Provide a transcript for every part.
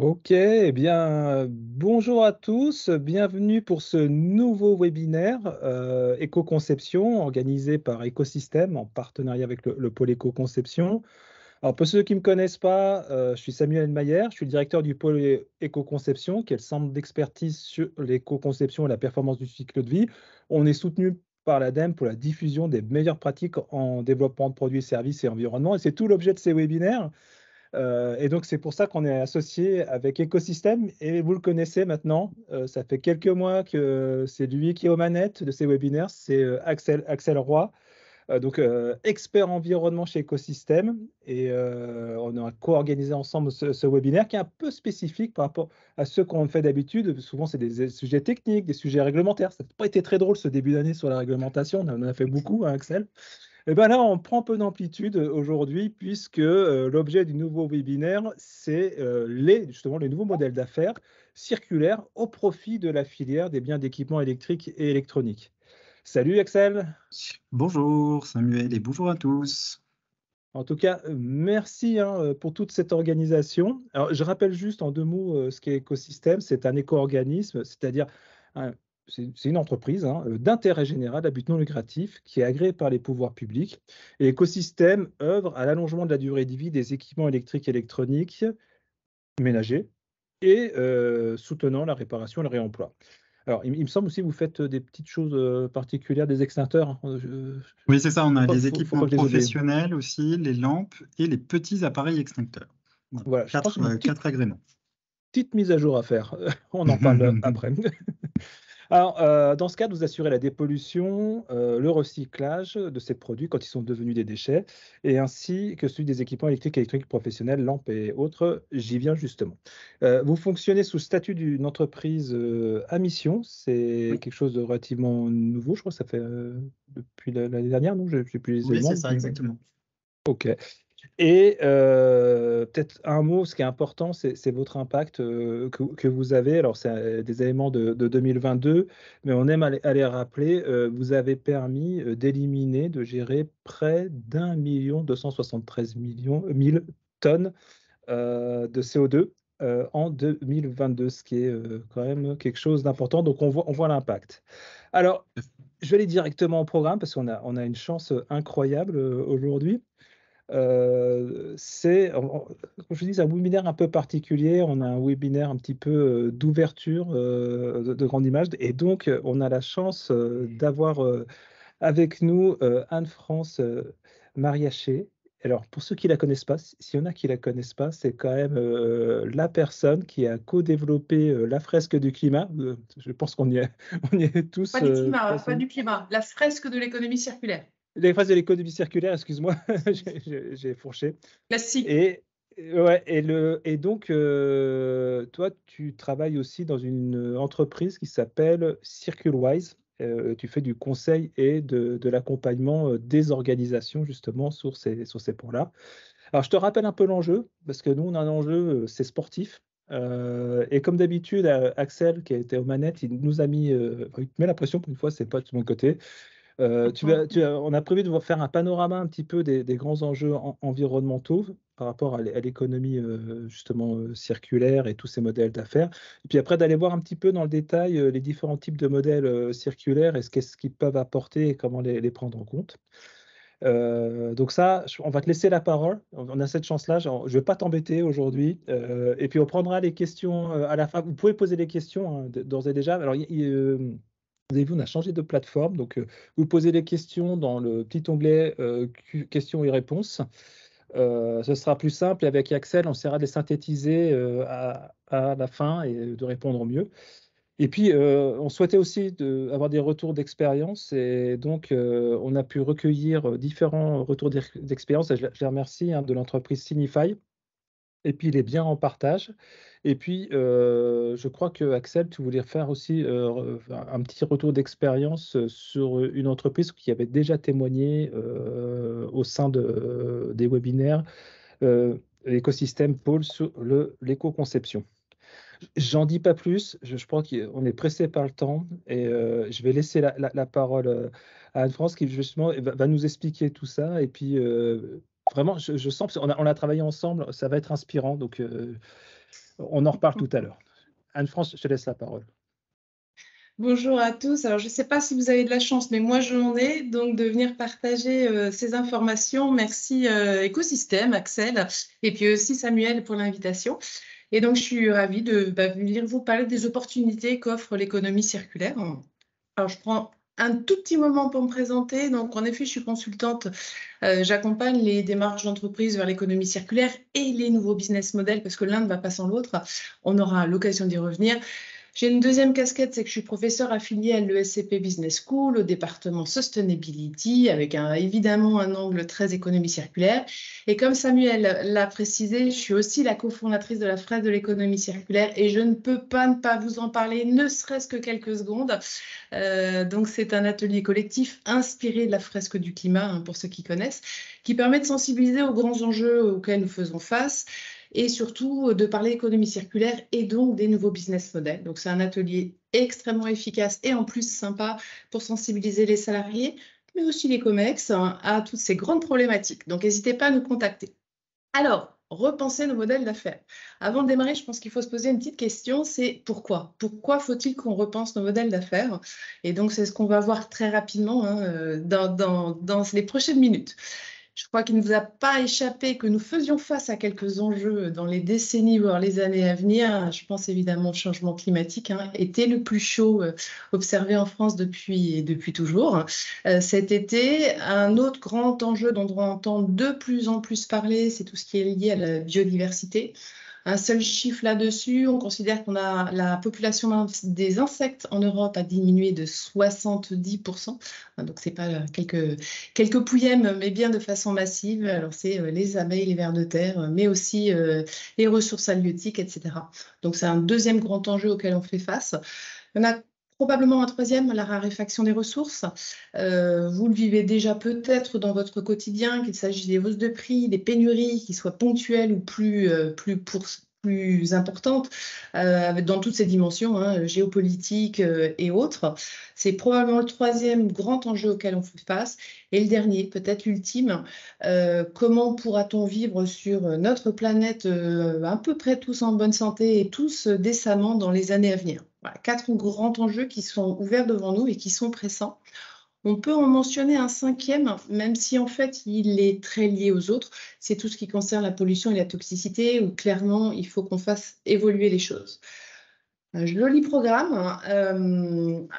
Ok, eh bien, bonjour à tous, bienvenue pour ce nouveau webinaire éco-conception organisé par Écosystème en partenariat avec le pôle éco-conception. Alors, pour ceux qui ne me connaissent pas, je suis Samuel Mayer, je suis le directeur du pôle éco-conception, qui est le centre d'expertise sur l'éco-conception et la performance du cycle de vie. On est soutenu par l'ADEME pour la diffusion des meilleures pratiques en développement de produits, services et environnement. Et c'est tout l'objet de ces webinaires. Et donc, c'est pour ça qu'on est associé avec Écosystème et vous le connaissez maintenant. Ça fait quelques mois que c'est lui qui est aux manettes de ces webinaires, c'est Axel Roy, expert environnement chez Écosystème. Et on a co-organisé ensemble ce webinaire qui est un peu spécifique par rapport à ceux qu'on fait d'habitude. Souvent, c'est des sujets techniques, des sujets réglementaires. Ça n'a pas été très drôle ce début d'année sur la réglementation. On en a fait beaucoup, hein, Axel. Et ben là, on prend un peu d'amplitude aujourd'hui puisque l'objet du nouveau webinaire, c'est justement les nouveaux modèles d'affaires circulaires au profit de la filière des biens d'équipement électrique et électronique. Salut Axel. Bonjour Samuel et bonjour à tous. En tout cas, merci hein, pour toute cette organisation. Alors, je rappelle juste en deux mots ce qu'est Écosystème. C'est un éco-organisme, c'est-à-dire c'est une entreprise hein, d'intérêt général à but non lucratif qui est agréée par les pouvoirs publics. Et Écosystème œuvre à l'allongement de la durée de vie des équipements électriques et électroniques ménagers et soutenant la réparation et le réemploi. Alors, il me semble aussi que vous faites des petites choses particulières, des extincteurs. Hein, Oui, c'est ça, on a les faut pas équipements que je les oublie. professionnels aussi, les lampes et les petits appareils extincteurs. Voilà, Voilà, je crois que j'ai une quatre agréments. petite mise à jour à faire. On en parle après. Alors, dans ce cadre, vous assurez la dépollution, le recyclage de ces produits quand ils sont devenus des déchets et ainsi que celui des équipements électriques et électroniques professionnels, lampes et autres. J'y viens justement. Vous fonctionnez sous le statut d'une entreprise, à mission. C'est Oui, quelque chose de relativement nouveau, je crois que ça fait, depuis l'année dernière, non? J'ai plus les oui, éléments. c'est ça, exactement. OK. Et peut-être un mot, ce qui est important, c'est votre impact, que vous avez. Alors, c'est, des éléments de 2022, mais on aime à les rappeler. Vous avez permis, d'éliminer, de gérer près d'1 273 000 tonnes, de CO2, en 2022, ce qui est, quand même quelque chose d'important. Donc on voit l'impact. Alors, je vais aller directement au programme parce qu'on a une chance, incroyable, aujourd'hui. C'est comme je dis, c'est un webinaire un peu particulier. On a un webinaire un petit peu, d'ouverture, de grande image et donc on a la chance, d'avoir, avec nous, Anne-France, Mariaché. Alors pour ceux qui la connaissent pas, s'il y en a qui la connaissent pas, c'est quand même, la personne qui a co-développé, la fresque du climat. Je pense qu'on y est on y est tous, Pas du climat, pas passés. du climat, la fresque de l'économie circulaire. Les phases de l'économie circulaire, excuse-moi, j'ai fourché. Classique. Et ouais et donc toi, tu travailles aussi dans une entreprise qui s'appelle CircleWise. Tu fais du conseil et de l'accompagnement, des organisations justement sur ces points-là. Alors je te rappelle un peu l'enjeu, parce que nous, on a un enjeu, c'est sportif. Et comme d'habitude, Axel, qui a été aux manettes, il nous a mis, enfin, il te met la pression pour une fois, c'est pas de mon côté. On a prévu de vous faire un panorama un petit peu des grands enjeux environnementaux par rapport à l'économie justement circulaire et tous ces modèles d'affaires. Et puis après, d'aller voir un petit peu dans le détail les différents types de modèles circulaires et qu'est-ce qu'ils peuvent apporter et comment les prendre en compte. Donc ça, on va te laisser la parole. On a cette chance-là. Je ne vais pas t'embêter aujourd'hui. Et puis on prendra les questions à la fin. Vous pouvez poser les questions hein, d'ores et déjà. Alors, vous avez vu, on a changé de plateforme, donc vous posez les questions dans le petit onglet questions et réponses. Ce sera plus simple et avec Axel, on essaiera de les synthétiser à la fin et de répondre au mieux. Et puis, on souhaitait aussi avoir des retours d'expérience et donc on a pu recueillir différents retours d'expérience et je les remercie hein, de l'entreprise Signify. Et puis, il est bien en partage. Et puis, je crois que Axel, tu voulais faire aussi, un petit retour d'expérience, sur, une entreprise qui avait déjà témoigné, au sein des webinaires, l'écosystème Pôle sur l'éco-conception. J'en dis pas plus, je crois qu'on est pressé par le temps et je vais laisser la parole, à Anne-France qui justement va nous expliquer tout ça et puis, vraiment je sens on a travaillé ensemble, ça va être inspirant donc, On en reparle tout à l'heure. Anne-France, je te laisse la parole. Bonjour à tous. Alors, je ne sais pas si vous avez de la chance, mais moi, je m'en ai. Donc, de venir partager ces informations. Merci Écosystème, Axel, et puis aussi Samuel pour l'invitation. Et donc, je suis ravie de venir vous parler des opportunités qu'offre l'économie circulaire. Alors, je prends un tout petit moment pour me présenter. Donc, en effet, je suis consultante. J'accompagne les démarches d'entreprise vers l'économie circulaire et les nouveaux business models, parce que l'un ne va pas sans l'autre. On aura l'occasion d'y revenir. J'ai une deuxième casquette, c'est que je suis professeure affiliée à l'ESCP Business School, au département Sustainability, avec évidemment un angle très économie circulaire. Et comme Samuel l'a précisé, je suis aussi la cofondatrice de la fresque de l'économie circulaire et je ne peux pas ne pas vous en parler, ne serait-ce que quelques secondes. Donc, c'est un atelier collectif inspiré de la fresque du climat, hein, pour ceux qui connaissent, qui permet de sensibiliser aux grands enjeux auxquels nous faisons face, et surtout de parler économie circulaire et donc des nouveaux business models. Donc, c'est un atelier extrêmement efficace et en plus sympa pour sensibiliser les salariés, mais aussi les COMEX, hein, à toutes ces grandes problématiques. Donc, n'hésitez pas à nous contacter. Alors, repenser nos modèles d'affaires. Avant de démarrer, je pense qu'il faut se poser une petite question, c'est pourquoi? Pourquoi faut-il qu'on repense nos modèles d'affaires? Et donc, c'est ce qu'on va voir très rapidement, hein, dans les prochaines minutes. Je crois qu'il ne vous a pas échappé que nous faisions face à quelques enjeux dans les décennies, voire les années à venir. Je pense évidemment au changement climatique, hein, été le plus chaud observé en France depuis toujours. Cet été, un autre grand enjeu dont on entend de plus en plus parler, c'est tout ce qui est lié à la biodiversité. Un seul chiffre là-dessus, on considère qu'on a la population des insectes en Europe a diminué de 70%. Donc, ce n'est pas quelques pouillèmes, mais bien de façon massive. Alors, c'est les abeilles, les vers de terre, mais aussi les ressources halieutiques, etc. Donc, c'est un deuxième grand enjeu auquel on fait face. Il y en a probablement un troisième, la raréfaction des ressources. Vous le vivez déjà peut-être dans votre quotidien, qu'il s'agisse des hausses de prix, des pénuries, qui soient ponctuelles ou plus importantes, dans toutes ces dimensions, hein, géopolitiques et autres. C'est probablement le troisième grand enjeu auquel on fait face. Et le dernier, peut-être l'ultime, comment pourra-t-on vivre sur notre planète à peu près tous en bonne santé et tous décemment dans les années à venir? Voilà, 4 grands enjeux qui sont ouverts devant nous et qui sont pressants. On peut en mentionner un cinquième, même si en fait il est très lié aux autres. C'est tout ce qui concerne la pollution et la toxicité, où clairement il faut qu'on fasse évoluer les choses. Un joli programme.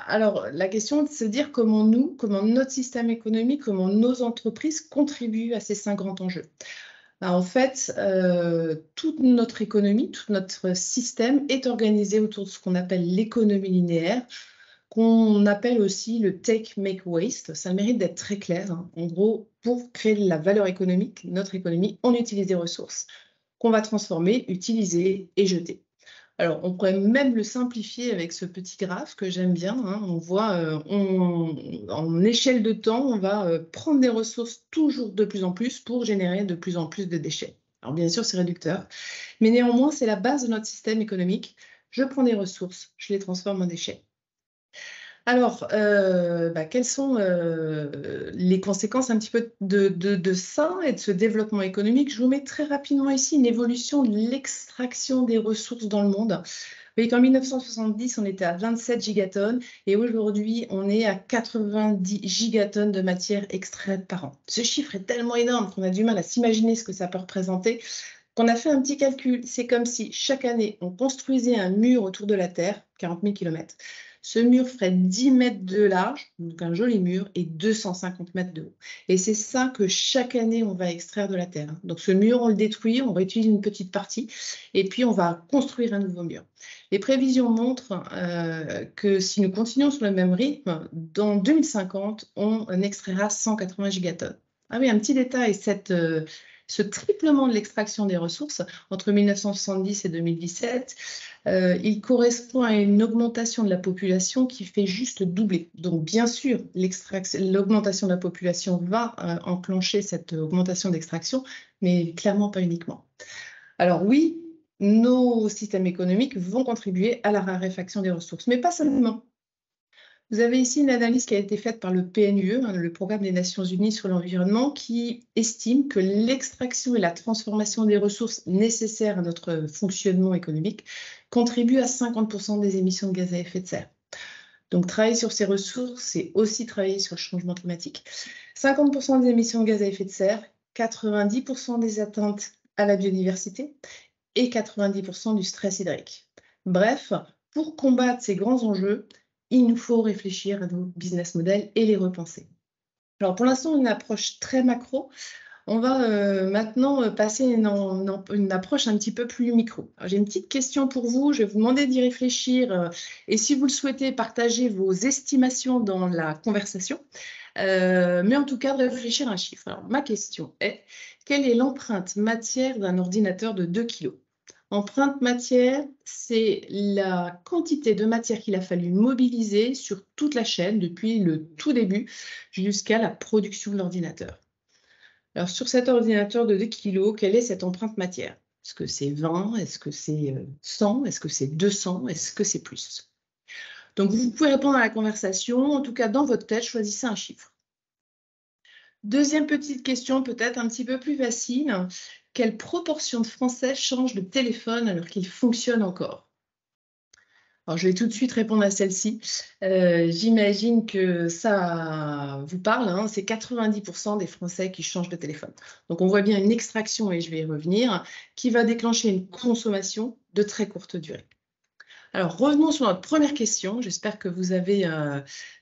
Alors, la question est de se dire comment notre système économique, comment nos entreprises contribuent à ces 5 grands enjeux. En fait, toute notre économie, tout notre système est organisé autour de ce qu'on appelle l'économie linéaire, qu'on appelle aussi le take, make, waste. Ça mérite d'être très clair, hein. En gros, pour créer de la valeur économique, notre économie, on utilise des ressources qu'on va transformer, utiliser et jeter. Alors, on pourrait même le simplifier avec ce petit graphe que j'aime bien, hein. On voit, en échelle de temps, on va prendre des ressources toujours de plus en plus pour générer de plus en plus de déchets. Alors, bien sûr, c'est réducteur, mais néanmoins, c'est la base de notre système économique. Je prends des ressources, je les transforme en déchets. Alors, quelles sont les conséquences un petit peu de ça et de ce développement économique? Je vous mets très rapidement ici une évolution de l'extraction des ressources dans le monde. Vous voyez qu'en 1970, on était à 27 gigatonnes et aujourd'hui, on est à 90 gigatonnes de matière extraite par an. Ce chiffre est tellement énorme qu'on a du mal à s'imaginer ce que ça peut représenter, qu'on a fait un petit calcul. C'est comme si chaque année, on construisait un mur autour de la Terre, 40 000 km. Ce mur ferait 10 mètres de large, donc un joli mur, et 250 mètres de haut. Et c'est ça que chaque année, on va extraire de la Terre. Donc ce mur, on le détruit, on réutilise une petite partie, et puis on va construire un nouveau mur. Les prévisions montrent que si nous continuons sur le même rythme, dans 2050, on extraira 180 gigatonnes. Ah oui, un petit détail, ce triplement de l'extraction des ressources entre 1970 et 2017, il correspond à une augmentation de la population qui fait juste doubler. Donc, bien sûr, l'augmentation de la population va enclencher cette augmentation d'extraction, mais clairement pas uniquement. Alors oui, nos systèmes économiques vont contribuer à la raréfaction des ressources, mais pas seulement. Vous avez ici une analyse qui a été faite par le PNUE, le Programme des Nations Unies sur l'environnement, qui estime que l'extraction et la transformation des ressources nécessaires à notre fonctionnement économique contribuent à 50% des émissions de gaz à effet de serre. Donc, travailler sur ces ressources, c'est aussi travailler sur le changement climatique. 50% des émissions de gaz à effet de serre, 90% des atteintes à la biodiversité et 90% du stress hydrique. Bref, pour combattre ces grands enjeux, il nous faut réfléchir à nos business models et les repenser. Alors, pour l'instant, une approche très macro. On va maintenant passer une approche un petit peu plus micro. J'ai une petite question pour vous. Je vais vous demander d'y réfléchir et si vous le souhaitez, partager vos estimations dans la conversation. Mais en tout cas, de réfléchir à un chiffre. Alors, ma question est, quelle est l'empreinte matière d'un ordinateur de 2 kg? Empreinte matière, c'est la quantité de matière qu'il a fallu mobiliser sur toute la chaîne, depuis le tout début jusqu'à la production de l'ordinateur. Alors, sur cet ordinateur de 2 kg, quelle est cette empreinte matière? Est-ce que c'est 20? Est-ce que c'est 100? Est-ce que c'est 200? Est-ce que c'est plus? Donc, vous pouvez répondre à la conversation. En tout cas, dans votre tête, choisissez un chiffre. Deuxième petite question, peut-être un petit peu plus facile. Quelle proportion de Français changent de téléphone alors qu'il fonctionne encore? Alors, je vais tout de suite répondre à celle-ci. J'imagine que ça vous parle, hein, c'est 90% des Français qui changent de téléphone. Donc, on voit bien une extraction, et je vais y revenir, qui va déclencher une consommation de très courte durée. Alors, revenons sur notre première question. J'espère que vous avez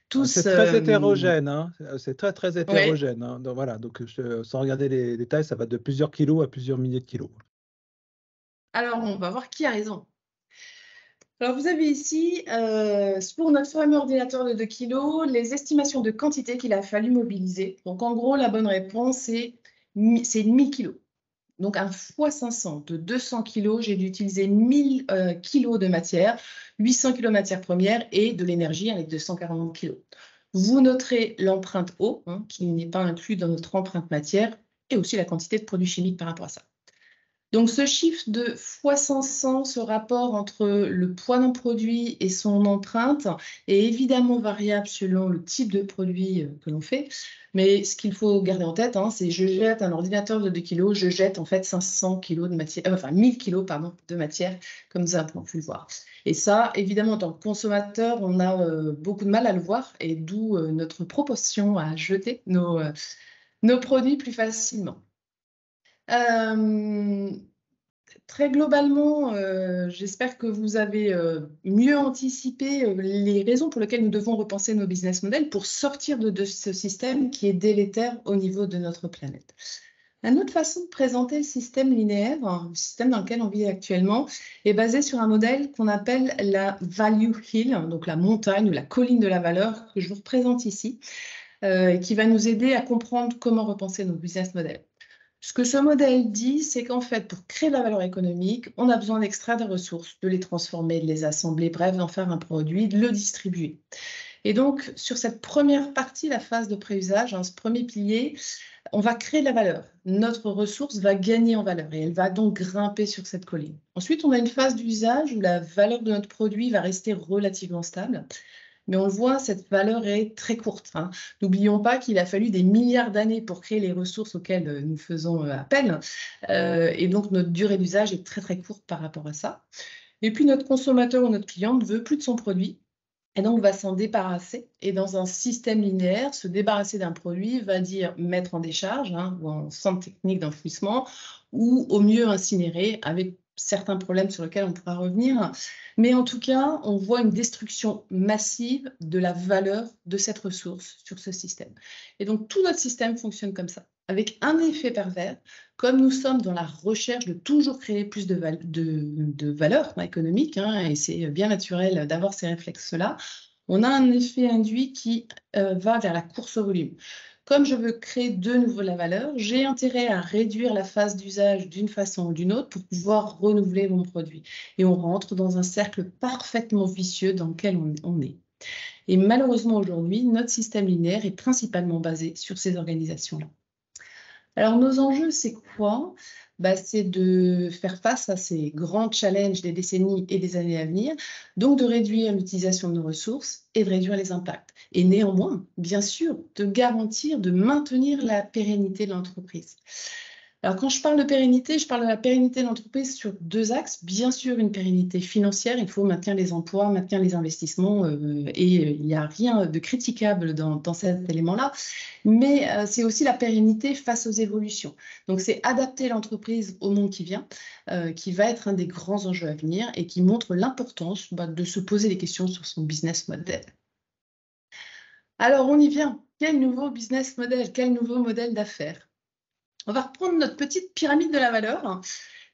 tous... C'est très hétérogène, hein. C'est très, très Ouais. hétérogène, hein. Donc, voilà, donc, sans regarder les détails, ça va de plusieurs kilos à plusieurs milliers de kilos. Alors, on va voir qui a raison. Alors, vous avez ici, pour notre fameux ordinateur de 2 kg, les estimations de quantité qu'il a fallu mobiliser. Donc, en gros, la bonne réponse, c'est 1000 kg. Donc, un fois 500 de 200 kg, j'ai dû utiliser 1000 kg de matière, 800 kg de matière première et de l'énergie avec 240 kg. Vous noterez l'empreinte eau, hein, qui n'est pas inclus dans notre empreinte matière, et aussi la quantité de produits chimiques par rapport à ça. Donc, ce chiffre de fois 500, ce rapport entre le poids d'un produit et son empreinte est évidemment variable selon le type de produit que l'on fait. Mais ce qu'il faut garder en tête, hein, c'est je jette un ordinateur de 2 kg, je jette en fait 500 kg de matière, enfin 1000 kg pardon, de matière, comme nous avons pu le voir. Et ça, évidemment, en tant que consommateur, on a beaucoup de mal à le voir, et d'où notre propension à jeter nos produits plus facilement. Très globalement, j'espère que vous avez mieux anticipé les raisons pour lesquelles nous devons repenser nos business models pour sortir de ce système qui est délétère au niveau de notre planète. Une autre façon de présenter le système linéaire, le système dans lequel on vit actuellement, est basé sur un modèle qu'on appelle la Value Hill, donc la montagne ou la colline de la valeur que je vous représente ici, et qui va nous aider à comprendre comment repenser nos business models. Ce que ce modèle dit, c'est qu'en fait, pour créer de la valeur économique, on a besoin d'extraire des ressources, de les transformer, de les assembler, bref, d'en faire un produit, de le distribuer. Et donc, sur cette première partie, la phase de préusage, ce premier pilier, on va créer de la valeur. Notre ressource va gagner en valeur et elle va donc grimper sur cette colline. Ensuite, on a une phase d'usage où la valeur de notre produit va rester relativement stable. Mais on le voit, cette valeur est très courte, hein. N'oublions pas qu'il a fallu des milliards d'années pour créer les ressources auxquelles nous faisons appel. Et donc, notre durée d'usage est très, très courte par rapport à ça. Et puis, notre consommateur ou notre client ne veut plus de son produit. Et donc, va s'en débarrasser. Et dans un système linéaire, se débarrasser d'un produit va dire mettre en décharge, hein, ou en centre technique d'enfouissement, ou au mieux incinérer, avec certains problèmes sur lesquels on pourra revenir. Mais en tout cas, on voit une destruction massive de la valeur de cette ressource sur ce système. Et donc, tout notre système fonctionne comme ça, avec un effet pervers. Comme nous sommes dans la recherche de toujours créer plus de valeur économique, hein, et c'est bien naturel d'avoir ces réflexes-là, on a un effet induit qui va vers la course au volume. Comme je veux créer de nouveau la valeur, j'ai intérêt à réduire la phase d'usage d'une façon ou d'une autre pour pouvoir renouveler mon produit. Et on rentre dans un cercle parfaitement vicieux dans lequel on est. Et malheureusement, aujourd'hui, notre système linéaire est principalement basé sur ces organisations-là. Alors, nos enjeux, c'est quoi? C'est de faire face à ces grands challenges des décennies et des années à venir, donc de réduire l'utilisation de nos ressources et de réduire les impacts. Et néanmoins, bien sûr, de garantir, de maintenir la pérennité de l'entreprise. Alors, quand je parle de pérennité, je parle de la pérennité de l'entreprise sur 2 axes. Bien sûr, une pérennité financière, il faut maintenir les emplois, maintenir les investissements, et il n'y a rien de critiquable dans cet élément-là. Mais c'est aussi la pérennité face aux évolutions. Donc, c'est adapter l'entreprise au monde qui vient, qui va être un des grands enjeux à venir et qui montre l'importance de se poser des questions sur son business model. Alors, on y vient. Quel nouveau business model? Quel nouveau modèle d'affaires? On va reprendre notre petite pyramide de la valeur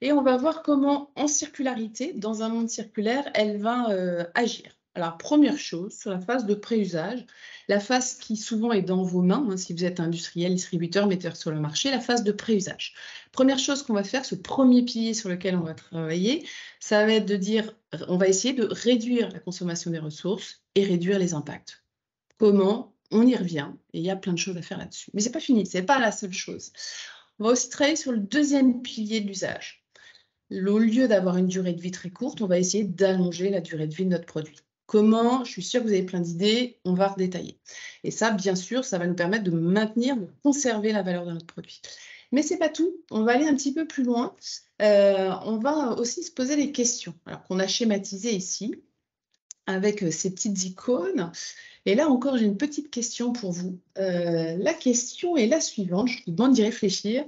et on va voir comment, en circularité, dans un monde circulaire, elle va agir. Alors, première chose, sur la phase de pré-usage, la phase qui souvent est dans vos mains, si vous êtes industriel, distributeur, metteur sur le marché, la phase de pré-usage. Première chose qu'on va faire, ce premier pilier sur lequel on va travailler, ça va être de dire, on va essayer de réduire la consommation des ressources et réduire les impacts. Comment? On y revient et il y a plein de choses à faire là-dessus. Mais ce n'est pas fini, ce n'est pas la seule chose. On va aussi travailler sur le deuxième pilier de l'usage. Au lieu d'avoir une durée de vie très courte, on va essayer d'allonger la durée de vie de notre produit. Comment? Je suis sûre que vous avez plein d'idées, on va redétailler. Et ça, bien sûr, ça va nous permettre de maintenir, de conserver la valeur de notre produit. Mais ce n'est pas tout, on va aller un petit peu plus loin. On va aussi se poser des questions, alors qu'on a schématisé ici, avec ces petites icônes. Et là encore, j'ai une petite question pour vous. La question est la suivante, je vous demande d'y réfléchir.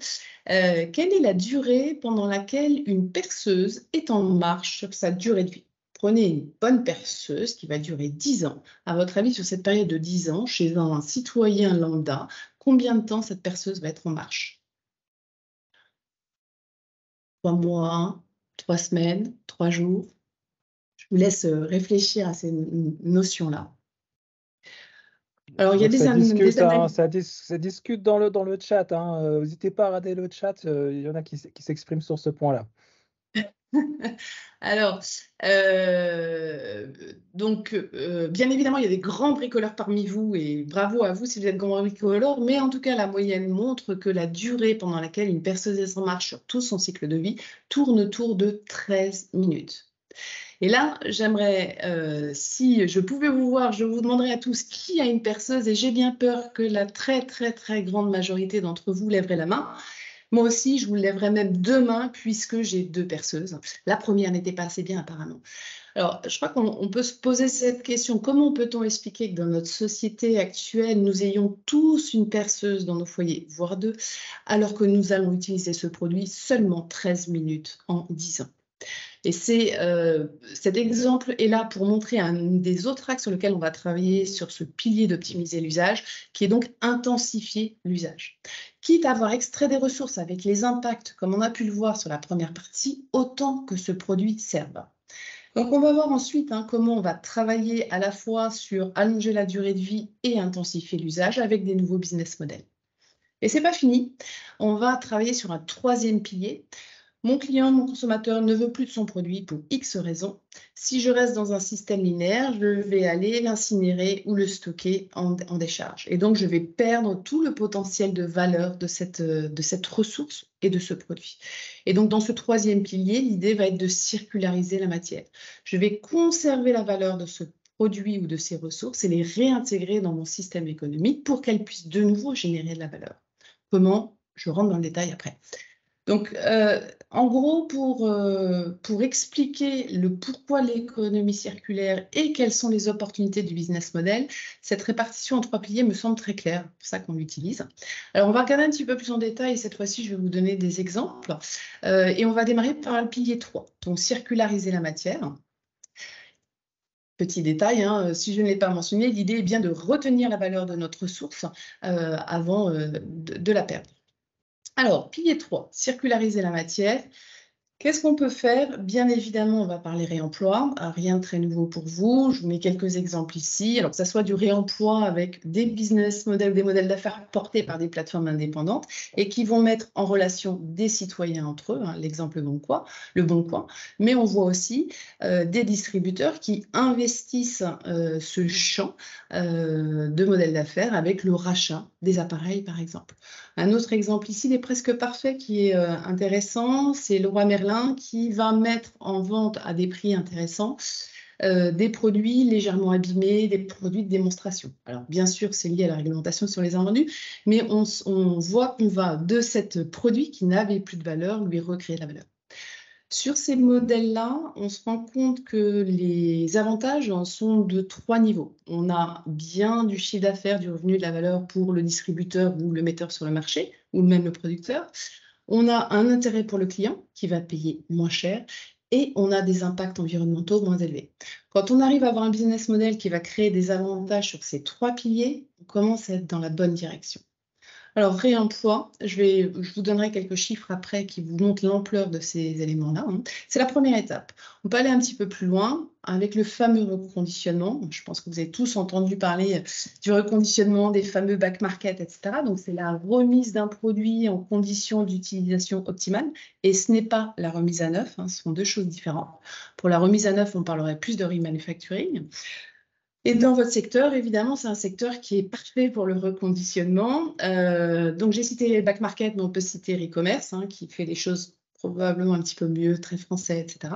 Quelle est la durée pendant laquelle une perceuse est en marche sur sa durée de vie? Prenez une bonne perceuse qui va durer 10 ans. À votre avis, sur cette période de 10 ans, chez un citoyen lambda, combien de temps cette perceuse va être en marche? 3 mois, 3 semaines, 3 jours? Je vous laisse réfléchir à ces notions-là. Alors, il y a des analyses. Ça discute dans le chat. N'hésitez pas à regarder le chat. Il y en a qui s'expriment sur ce point-là. Alors, bien évidemment, il y a des grands bricoleurs parmi vous et bravo à vous si vous êtes grands bricoleurs, mais en tout cas, la moyenne montre que la durée pendant laquelle une perceuse en marche sur tout son cycle de vie tourne autour de 13 minutes. Et là, j'aimerais, si je pouvais vous voir, je vous demanderais à tous qui a une perceuse et j'ai bien peur que la très, très, très grande majorité d'entre vous lèverait la main. Moi aussi, je vous lèverai même 2 mains puisque j'ai 2 perceuses. La première n'était pas assez bien apparemment. Alors, je crois qu'on peut se poser cette question. Comment peut-on expliquer que dans notre société actuelle, nous ayons tous une perceuse dans nos foyers, voire 2, alors que nous allons utiliser ce produit seulement 13 minutes en 10 ans? Et cet exemple est là pour montrer un des autres axes sur lequel on va travailler sur ce pilier d'optimiser l'usage, qui est donc intensifier l'usage. Quitte à avoir extrait des ressources avec les impacts, comme on a pu le voir sur la première partie, autant que ce produit serve. Donc, on va voir ensuite comment on va travailler à la fois sur allonger la durée de vie et intensifier l'usage avec des nouveaux business models. Et ce n'est pas fini, on va travailler sur un troisième pilier. Mon client, mon consommateur ne veut plus de son produit pour X raisons. Si je reste dans un système linéaire, je vais aller l'incinérer ou le stocker en décharge. Et donc, je vais perdre tout le potentiel de valeur de cette ressource et de ce produit. Et donc, dans ce troisième pilier, l'idée va être de circulariser la matière. Je vais conserver la valeur de ce produit ou de ces ressources et les réintégrer dans mon système économique pour qu'elles puissent de nouveau générer de la valeur. Comment? Je rentre dans le détail après. Donc, en gros, pour expliquer le pourquoi l'économie circulaire et quelles sont les opportunités du business model, cette répartition en 3 piliers me semble très claire, c'est pour ça qu'on l'utilise. Alors, on va regarder un petit peu plus en détail et cette fois-ci, je vais vous donner des exemples. Et on va démarrer par le pilier 3, donc circulariser la matière. Petit détail, si je ne l'ai pas mentionné, l'idée est bien de retenir la valeur de notre ressource avant de la perdre. Alors, pilier 3, circulariser la matière. Qu'est-ce qu'on peut faire? Bien évidemment, on va parler réemploi. Rien de très nouveau pour vous. Je vous mets quelques exemples ici. Alors que ça soit du réemploi avec des business models, des modèles d'affaires portés par des plateformes indépendantes et qui vont mettre en relation des citoyens entre eux, hein, l'exemple Le Bon Coin. Mais on voit aussi des distributeurs qui investissent ce champ de modèles d'affaires avec le rachat des appareils, par exemple. Un autre exemple ici, il est presque parfait, qui est intéressant, c'est Leroy Merlin qui va mettre en vente à des prix intéressants des produits légèrement abîmés, des produits de démonstration. Alors bien sûr, c'est lié à la réglementation sur les invendus, mais on voit qu'on va de ce produit qui n'avait plus de valeur, lui recréer de la valeur. Sur ces modèles-là, on se rend compte que les avantages en sont de 3 niveaux. On a bien du chiffre d'affaires, du revenu, de la valeur pour le distributeur ou le metteur sur le marché, ou même le producteur. On a un intérêt pour le client qui va payer moins cher et on a des impacts environnementaux moins élevés. Quand on arrive à avoir un business model qui va créer des avantages sur ces 3 piliers, on commence à être dans la bonne direction. Alors, réemploi, je vous donnerai quelques chiffres après qui vous montrent l'ampleur de ces éléments-là, hein. C'est la première étape. On peut aller un petit peu plus loin avec le fameux reconditionnement. Je pense que vous avez tous entendu parler du reconditionnement, des fameux back market, etc. Donc, c'est la remise d'un produit en conditions d'utilisation optimale. Et ce n'est pas la remise à neuf, hein, ce sont deux choses différentes. Pour la remise à neuf, on parlerait plus de remanufacturing. Et dans votre secteur, évidemment, c'est un secteur qui est parfait pour le reconditionnement. Donc, j'ai cité les back market, mais on peut citer Recommerce, hein, qui fait les choses probablement un petit peu mieux, très français, etc.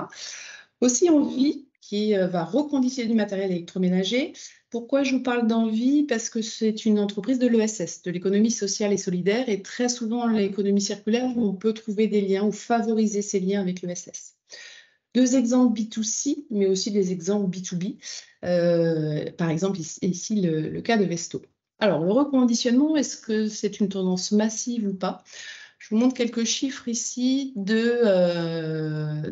Aussi Envie, qui va reconditionner du matériel électroménager. Pourquoi je vous parle d'Envie? Parce que c'est une entreprise de l'ESS, de l'économie sociale et solidaire, et très souvent, l'économie circulaire, on peut trouver des liens ou favoriser ces liens avec l'ESS. 2 exemples B2C, mais aussi des exemples B2B. Par exemple, ici le cas de Vesto. Alors, le reconditionnement, est-ce que c'est une tendance massive ou pas? Je vous montre quelques chiffres ici de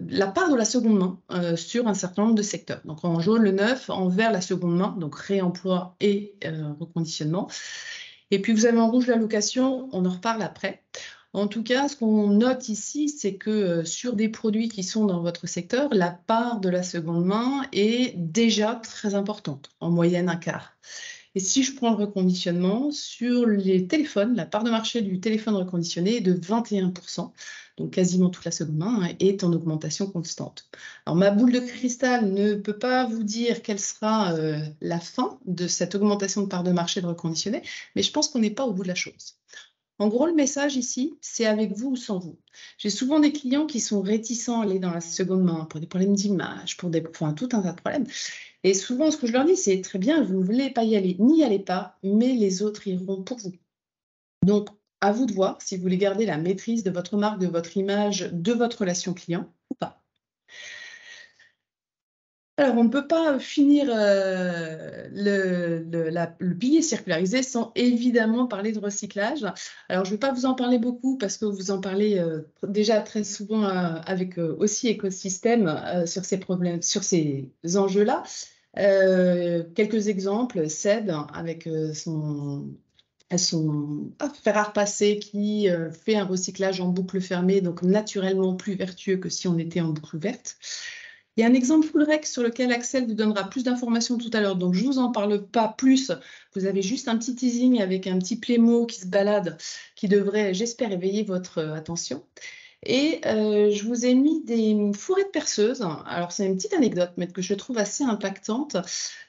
la part de la seconde main sur un certain nombre de secteurs. Donc, en jaune, le neuf, en vert, la seconde main, donc réemploi et reconditionnement. Et puis, vous avez en rouge la location, on en reparle après. En tout cas, ce qu'on note ici, c'est que sur des produits qui sont dans votre secteur, la part de la seconde main est déjà très importante, en moyenne un quart. Et si je prends le reconditionnement, sur les téléphones, la part de marché du téléphone reconditionné est de 21%, donc quasiment toute la seconde main, hein, est en augmentation constante. Alors, ma boule de cristal ne peut pas vous dire quelle sera la fin de cette augmentation de part de marché de reconditionné, mais je pense qu'on n'est pas au bout de la chose. En gros, le message ici, c'est avec vous ou sans vous. J'ai souvent des clients qui sont réticents à aller dans la seconde main pour des problèmes d'image, tout un tas de problèmes. Et souvent, ce que je leur dis, c'est très bien, vous ne voulez pas y aller, n'y allez pas, mais les autres iront pour vous. Donc, à vous de voir si vous voulez garder la maîtrise de votre marque, de votre image, de votre relation client ou pas. Alors, on ne peut pas finir le pilier circularisé sans évidemment parler de recyclage. Alors, je ne vais pas vous en parler beaucoup parce que vous en parlez déjà très souvent avec aussi écosystème sur ces problèmes, sur ces enjeux-là. Quelques exemples, Seb avec son fer à repasser qui fait un recyclage en boucle fermée, donc naturellement plus vertueux que si on était en boucle ouverte. Il y a un exemple full rec sur lequel Axel vous donnera plus d'informations tout à l'heure, donc je ne vous en parle pas plus. Vous avez juste un petit teasing avec un petit plémo qui se balade, qui devrait, j'espère, éveiller votre attention. Et je vous ai mis des fourrées de perceuses. Alors, c'est une petite anecdote, mais que je trouve assez impactante.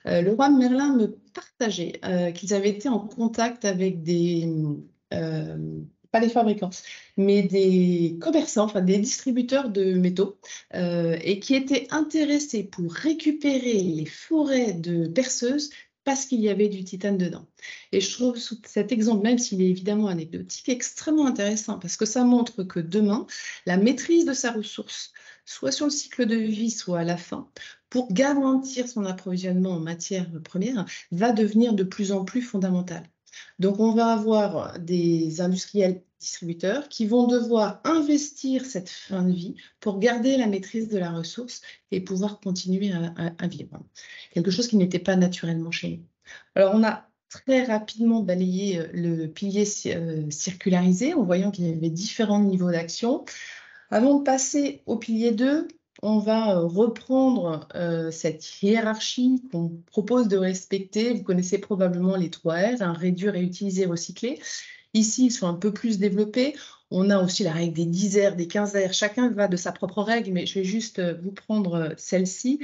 Leroy Merlin me partageait qu'ils avaient été en contact avec des... pas les fabricants, mais des commerçants, enfin des distributeurs de métaux, et qui étaient intéressés pour récupérer les forêts de perceuses parce qu'il y avait du titane dedans. Et je trouve cet exemple, même s'il est évidemment anecdotique, extrêmement intéressant parce que ça montre que demain, la maîtrise de sa ressource, soit sur le cycle de vie, soit à la fin, pour garantir son approvisionnement en matières premières, va devenir de plus en plus fondamentale. Donc, on va avoir des industriels distributeurs qui vont devoir investir cette fin de vie pour garder la maîtrise de la ressource et pouvoir continuer à vivre. Quelque chose qui n'était pas naturellement chez nous. Alors, on a très rapidement balayé le pilier circularisé en voyant qu'il y avait différents niveaux d'action. Avant de passer au pilier 2, on va reprendre cette hiérarchie qu'on propose de respecter. Vous connaissez probablement les 3 R, hein, réduire, réutiliser, recycler. Ici, ils sont un peu plus développés. On a aussi la règle des 10 R, des 15 R. Chacun va de sa propre règle, mais je vais juste vous prendre celle-ci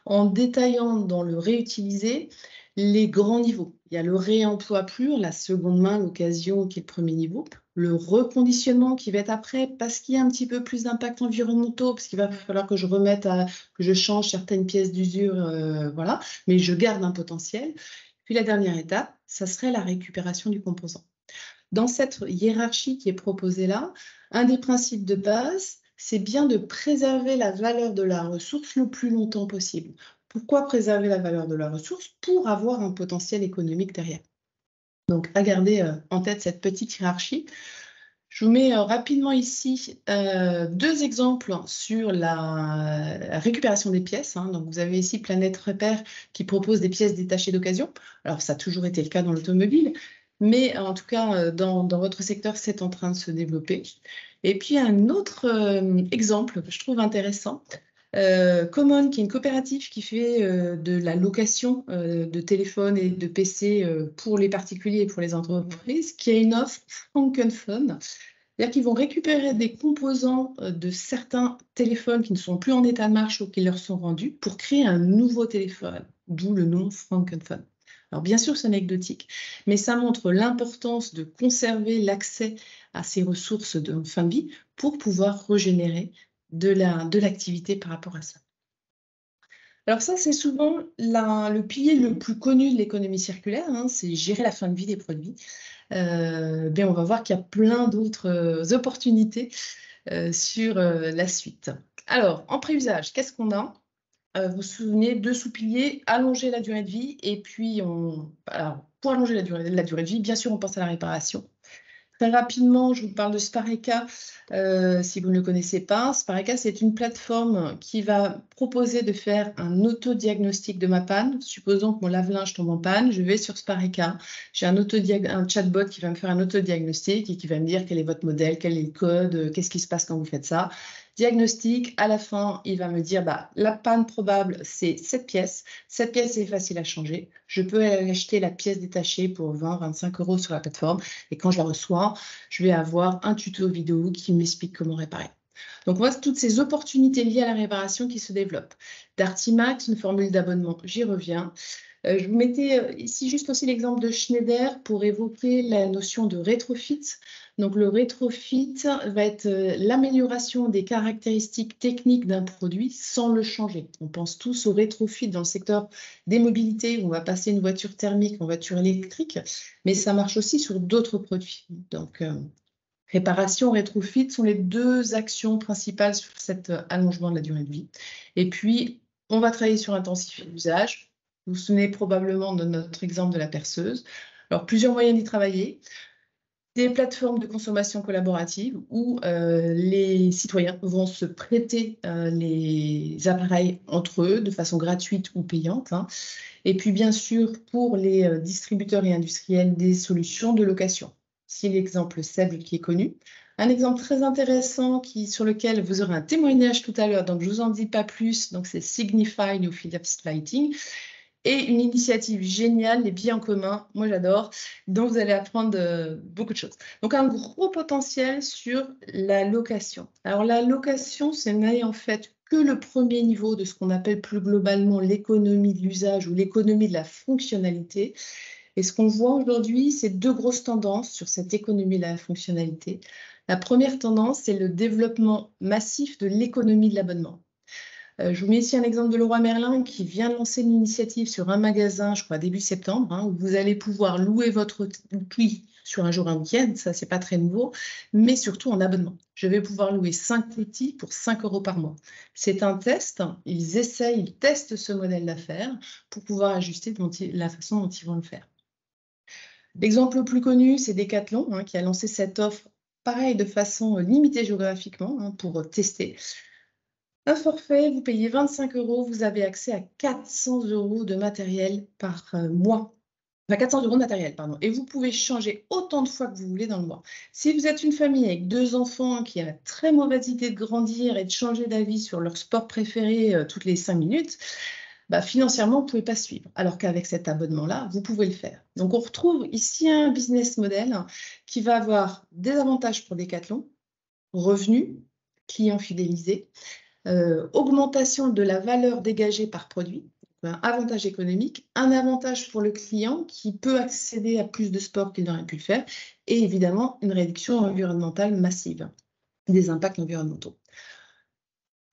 en détaillant dans le réutiliser les grands niveaux. Il y a le réemploi pur, la seconde main, l'occasion qui est le premier niveau. Le reconditionnement qui va être après parce qu'il y a un petit peu plus d'impact environnementaux, parce qu'il va falloir que je remette, que je change certaines pièces d'usure, voilà, mais je garde un potentiel. Puis la dernière étape, ça serait la récupération du composant. Dans cette hiérarchie qui est proposée là, un des principes de base, c'est bien de préserver la valeur de la ressource le plus longtemps possible. Pourquoi préserver la valeur de la ressource? Pour avoir un potentiel économique derrière. Donc, à garder en tête cette petite hiérarchie. Je vous mets rapidement ici 2 exemples sur la récupération des pièces. Hein. Donc, vous avez ici Planète Repère qui propose des pièces détachées d'occasion. Alors, ça a toujours été le cas dans l'automobile, mais en tout cas, dans votre secteur, c'est en train de se développer. Et puis, un autre exemple que je trouve intéressant, Common, qui est une coopérative qui fait de la location de téléphones et de PC pour les particuliers et pour les entreprises, qui a une offre Frankenphone. C'est-à-dire qu'ils vont récupérer des composants de certains téléphones qui ne sont plus en état de marche ou qui leur sont rendus pour créer un nouveau téléphone, d'où le nom Frankenphone. Alors bien sûr, c'est anecdotique, mais ça montre l'importance de conserver l'accès à ces ressources de fin de vie pour pouvoir régénérer de l'activité par rapport à ça. Alors ça, c'est souvent le pilier le plus connu de l'économie circulaire, hein, c'est gérer la fin de vie des produits. On va voir qu'il y a plein d'autres opportunités sur la suite. Alors, en préusage, qu'est-ce qu'on a? Vous vous souvenez, 2 sous-piliers, allonger la durée de vie, et puis alors, pour allonger la durée de vie, bien sûr, on pense à la réparation. Très rapidement, je vous parle de Spareka, si vous ne le connaissez pas. Spareka, c'est une plateforme qui va proposer de faire un autodiagnostic de ma panne. Supposons que mon lave-linge tombe en panne, je vais sur Spareka, j'ai un chatbot qui va me faire un autodiagnostic et qui va me dire quel est votre modèle, quel est le code, qu'est-ce qui se passe quand vous faites ça. Diagnostic, à la fin, il va me dire la panne probable, c'est cette pièce. Cette pièce est facile à changer. Je peux acheter la pièce détachée pour 20-25 € sur la plateforme. Et quand je la reçois, je vais avoir un tuto vidéo qui m'explique comment réparer. Donc, on voit toutes ces opportunités liées à la réparation qui se développent. Dartimax, une formule d'abonnement, j'y reviens. Je vous mettais ici juste aussi l'exemple de Schneider pour évoquer la notion de rétrofit. Donc, le rétrofit va être l'amélioration des caractéristiques techniques d'un produit sans le changer. On pense tous au rétrofit dans le secteur des mobilités où on va passer une voiture thermique en voiture électrique, mais ça marche aussi sur d'autres produits. Donc, réparation, rétrofit sont les 2 actions principales sur cet allongement de la durée de vie. Et puis, on va travailler sur intensifier l'usage. Vous vous souvenez probablement de notre exemple de la perceuse. Alors, plusieurs moyens d'y travailler. Des plateformes de consommation collaborative où les citoyens vont se prêter les appareils entre eux de façon gratuite ou payante. Hein. Et puis, bien sûr, pour les distributeurs et industriels, des solutions de location. C'est l'exemple Seb qui est connu. Un exemple très intéressant sur lequel vous aurez un témoignage tout à l'heure, donc je ne vous en dis pas plus, donc c'est Signify ou Philips Lighting. Et une initiative géniale, les billets en commun, moi j'adore, dont vous allez apprendre beaucoup de choses. Donc un gros potentiel sur la location. Alors la location, ce n'est en fait que le premier niveau de ce qu'on appelle plus globalement l'économie de l'usage ou l'économie de la fonctionnalité. Et ce qu'on voit aujourd'hui, c'est 2 grosses tendances sur cette économie de la fonctionnalité. La première tendance, c'est le développement massif de l'économie de l'abonnement. Je vous mets ici un exemple de Leroy Merlin qui vient de lancer une initiative sur un magasin, je crois début septembre, hein, où vous allez pouvoir louer votre outil sur un jour, un week-end, ça c'est pas très nouveau, mais surtout en abonnement. Je vais pouvoir louer 5 outils pour 5 € par mois. C'est un test, ils testent ce modèle d'affaires pour pouvoir ajuster la façon dont ils vont le faire. L'exemple le plus connu, c'est Decathlon, hein, qui a lancé cette offre, pareil, de façon limitée géographiquement, hein, pour tester. Un forfait, vous payez 25 €, vous avez accès à 400 € de matériel par mois. enfin 400 € de matériel, pardon. Et vous pouvez changer autant de fois que vous voulez dans le mois. Si vous êtes une famille avec 2 enfants qui a la très mauvaise idée de grandir et de changer d'avis sur leur sport préféré toutes les 5 minutes, bah, financièrement, vous ne pouvez pas suivre. Alors qu'avec cet abonnement-là, vous pouvez le faire. Donc, on retrouve ici un business model qui va avoir des avantages pour Decathlon, revenus, clients fidélisés, augmentation de la valeur dégagée par produit, un avantage économique, un avantage pour le client qui peut accéder à plus de sport qu'il n'aurait pu le faire, et évidemment une réduction environnementale massive des impacts environnementaux.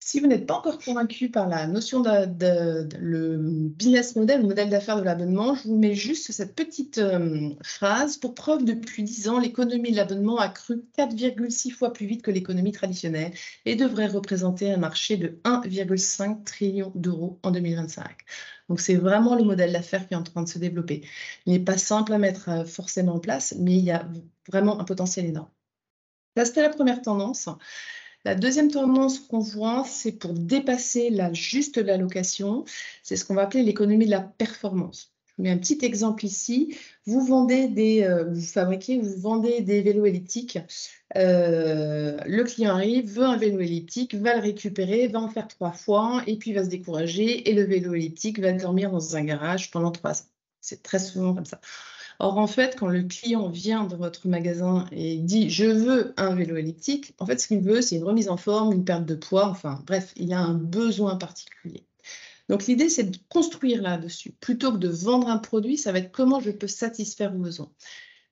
Si vous n'êtes pas encore convaincu par la notion le business model, le modèle d'affaires de l'abonnement, je vous mets juste cette petite phrase. Pour preuve, depuis 10 ans, l'économie de l'abonnement a cru 4,6 fois plus vite que l'économie traditionnelle et devrait représenter un marché de 1,5 trillion d'euros en 2025. Donc, c'est vraiment le modèle d'affaires qui est en train de se développer. Il n'est pas simple à mettre forcément en place, mais il y a vraiment un potentiel énorme. Ça, c'était la première tendance. La deuxième tendance qu'on voit, c'est pour dépasser juste la location, c'est ce qu'on va appeler l'économie de la performance. Je vous mets un petit exemple ici. Vous vendez vous vendez des vélos elliptiques. Le client arrive, veut un vélo elliptique, va le récupérer, va en faire 3 fois et puis va se décourager et le vélo elliptique va dormir dans un garage pendant 3 ans. C'est très souvent comme ça. Or, en fait, quand le client vient dans votre magasin et dit « je veux un vélo elliptique », en fait, ce qu'il veut, c'est une remise en forme, une perte de poids, enfin bref, il a un besoin particulier. Donc, l'idée, c'est de construire là-dessus. Plutôt que de vendre un produit, ça va être comment je peux satisfaire vos besoins.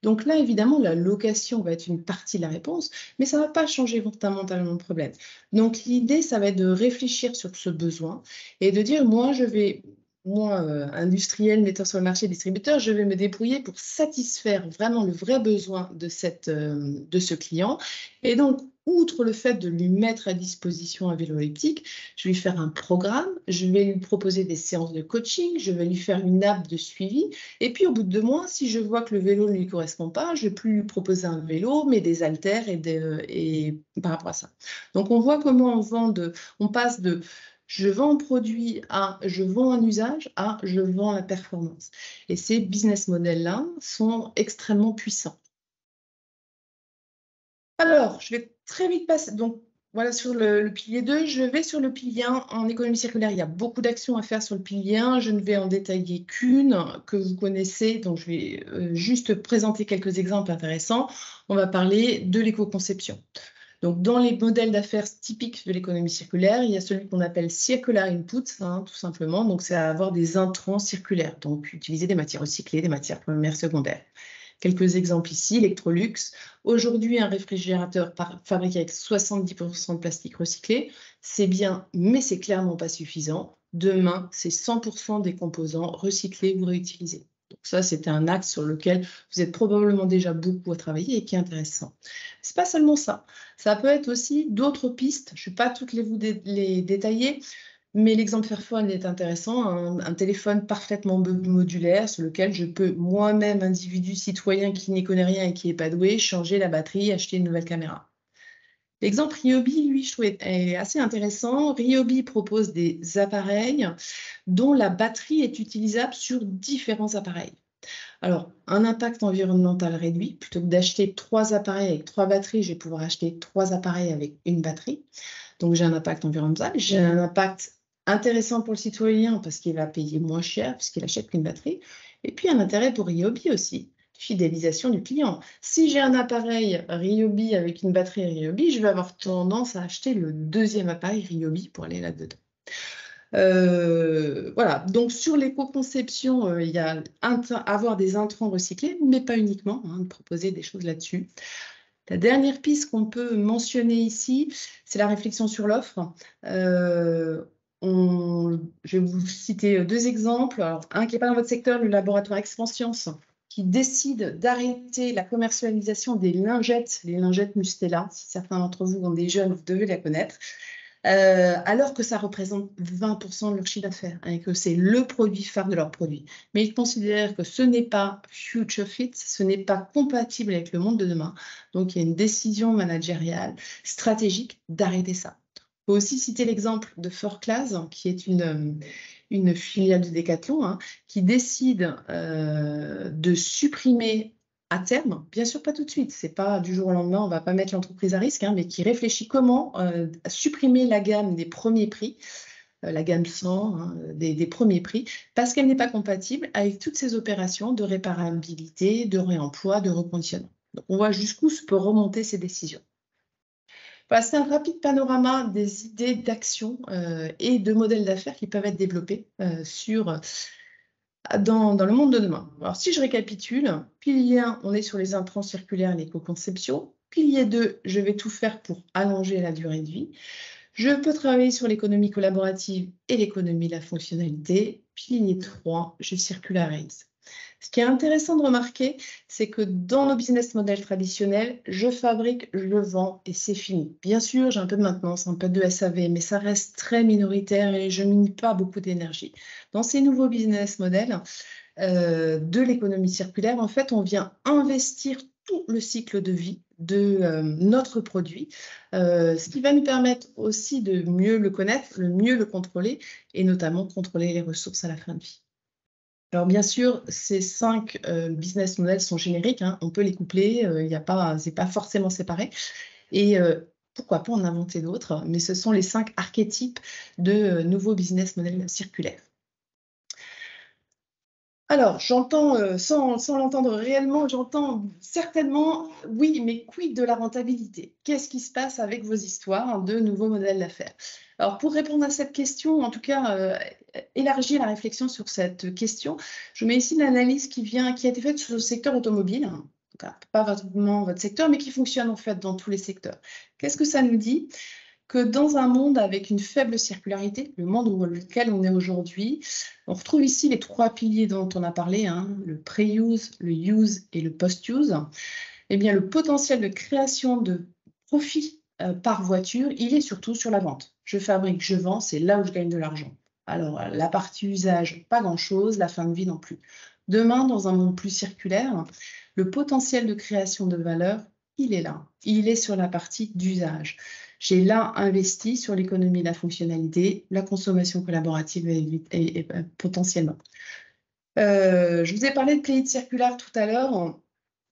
Donc là, évidemment, la location va être une partie de la réponse, mais ça ne va pas changer fondamentalement le problème. Donc, l'idée, ça va être de réfléchir sur ce besoin et de dire « moi, industriel, metteur sur le marché, distributeur, je vais me débrouiller pour satisfaire vraiment le vrai besoin de ce client. Et donc, outre le fait de lui mettre à disposition un vélo elliptique, je vais lui faire un programme, je vais lui proposer des séances de coaching, je vais lui faire une app de suivi. Et puis, au bout de 2 mois, si je vois que le vélo ne lui correspond pas, je ne vais plus lui proposer un vélo, mais des haltères et par rapport à ça. Donc, on voit comment on passe de je vends un produit à je vends un usage à je vends la performance. Et ces business models-là sont extrêmement puissants. Alors, je vais très vite passer. Donc, voilà sur le pilier 2. Je vais sur le pilier 1 en économie circulaire. Il y a beaucoup d'actions à faire sur le pilier 1. Je ne vais en détailler qu'une que vous connaissez. Donc, je vais juste présenter quelques exemples intéressants. On va parler de l'éco-conception. Donc, dans les modèles d'affaires typiques de l'économie circulaire, il y a celui qu'on appelle circular input, tout simplement. Donc, c'est avoir des intrants circulaires. Donc, utiliser des matières recyclées, des matières premières secondaires. Quelques exemples ici, Electrolux. Aujourd'hui, un réfrigérateur fabriqué avec 70% de plastique recyclé, c'est bien, mais c'est clairement pas suffisant. Demain, c'est 100% des composants recyclés ou réutilisés. Donc ça, c'était un axe sur lequel vous êtes probablement déjà beaucoup à travailler et qui est intéressant. C'est pas seulement ça. Ça peut être aussi d'autres pistes. Je ne vais pas toutes les détailler, mais l'exemple Fairphone est intéressant. Un téléphone parfaitement modulaire sur lequel je peux moi-même, individu citoyen qui n'y connaît rien et qui n'est pas doué, changer la batterie, acheter une nouvelle caméra. L'exemple Ryobi, lui, je trouve est assez intéressant. Ryobi propose des appareils dont la batterie est utilisable sur différents appareils. Alors, un impact environnemental réduit. Plutôt que d'acheter 3 appareils avec 3 batteries, je vais pouvoir acheter 3 appareils avec une batterie. Donc, j'ai un impact environnemental. J'ai un impact intéressant pour le citoyen parce qu'il va payer moins cher puisqu'il achète qu'une batterie. Et puis, un intérêt pour Ryobi aussi. Fidélisation du client. Si j'ai un appareil Ryobi avec une batterie Ryobi, je vais avoir tendance à acheter le 2e appareil Ryobi pour aller là-dedans. Voilà, donc sur l'éco-conception, il y a avoir des intrants recyclés, mais pas uniquement, de proposer des choses là-dessus. La dernière piste qu'on peut mentionner ici, c'est la réflexion sur l'offre. Je vais vous citer 2 exemples. Alors, un qui n'est pas dans votre secteur, le laboratoire Expanscience, qui décide d'arrêter la commercialisation des lingettes, les lingettes Mustela. Si certains d'entre vous ont des jeunes, vous devez la connaître. Alors que ça représente 20% de leur chiffre d'affaires et que c'est le produit phare de leur produit. Mais ils considèrent que ce n'est pas future fit, ce n'est pas compatible avec le monde de demain. Donc, il y a une décision managériale, stratégique d'arrêter ça. peut aussi citer l'exemple de Forclaz, qui est une filiale de Decathlon, hein, qui décide de supprimer à terme, bien sûr pas tout de suite, c'est pas du jour au lendemain, on va pas mettre l'entreprise à risque, hein, mais qui réfléchit comment supprimer la gamme des premiers prix, la gamme 100, hein, des premiers prix, parce qu'elle n'est pas compatible avec toutes ces opérations de réparabilité, de réemploi, de reconditionnement. Donc on voit jusqu'où se peut remonter ces décisions. Voilà, c'est un rapide panorama des idées d'action et de modèles d'affaires qui peuvent être développés dans le monde de demain. Alors, si je récapitule, pilier 1, on est sur les intrants circulaires et l'éco-conception. Pilier 2, je vais tout faire pour allonger la durée de vie. Je peux travailler sur l'économie collaborative et l'économie de la fonctionnalité. Pilier 3, je circularise. Ce qui est intéressant de remarquer, c'est que dans nos business models traditionnels, je fabrique, je vends et c'est fini. Bien sûr, j'ai un peu de maintenance, un peu de SAV, mais ça reste très minoritaire et je ne mine pas beaucoup d'énergie. Dans ces nouveaux business models de l'économie circulaire, en fait, on vient investir tout le cycle de vie de notre produit, ce qui va nous permettre aussi de mieux le connaître, de mieux le contrôler et notamment contrôler les ressources à la fin de vie. Alors bien sûr, ces 5 business models sont génériques, hein, on peut les coupler, c'est pas forcément séparé. Et pourquoi pas en inventer d'autres, mais ce sont les 5 archétypes de nouveaux business models circulaires. Alors, j'entends, sans l'entendre réellement, j'entends certainement, oui, mais quid de la rentabilité? Qu'est-ce qui se passe avec vos histoires de nouveaux modèles d'affaires? Alors, pour répondre à cette question, en tout cas, élargir la réflexion sur cette question, je mets ici l'analyse qui a été faite sur le secteur automobile, hein, donc, pas vraiment votre secteur, mais qui fonctionne en fait dans tous les secteurs. Qu'est-ce que ça nous dit? Que dans un monde avec une faible circularité, le monde dans lequel on est aujourd'hui, on retrouve ici les 3 piliers dont on a parlé, hein, le pré-use, le use et le post-use. Eh bien, le potentiel de création de profit par voiture, il est surtout sur la vente. Je fabrique, je vends, c'est là où je gagne de l'argent. Alors, la partie usage, pas grand-chose, la fin de vie non plus. Demain, dans un monde plus circulaire, le potentiel de création de valeur, il est là. Il est sur la partie d'usage. J'ai là investi sur l'économie de la fonctionnalité, la consommation collaborative et potentiellement. Je vous ai parlé de Playit Circular tout à l'heure.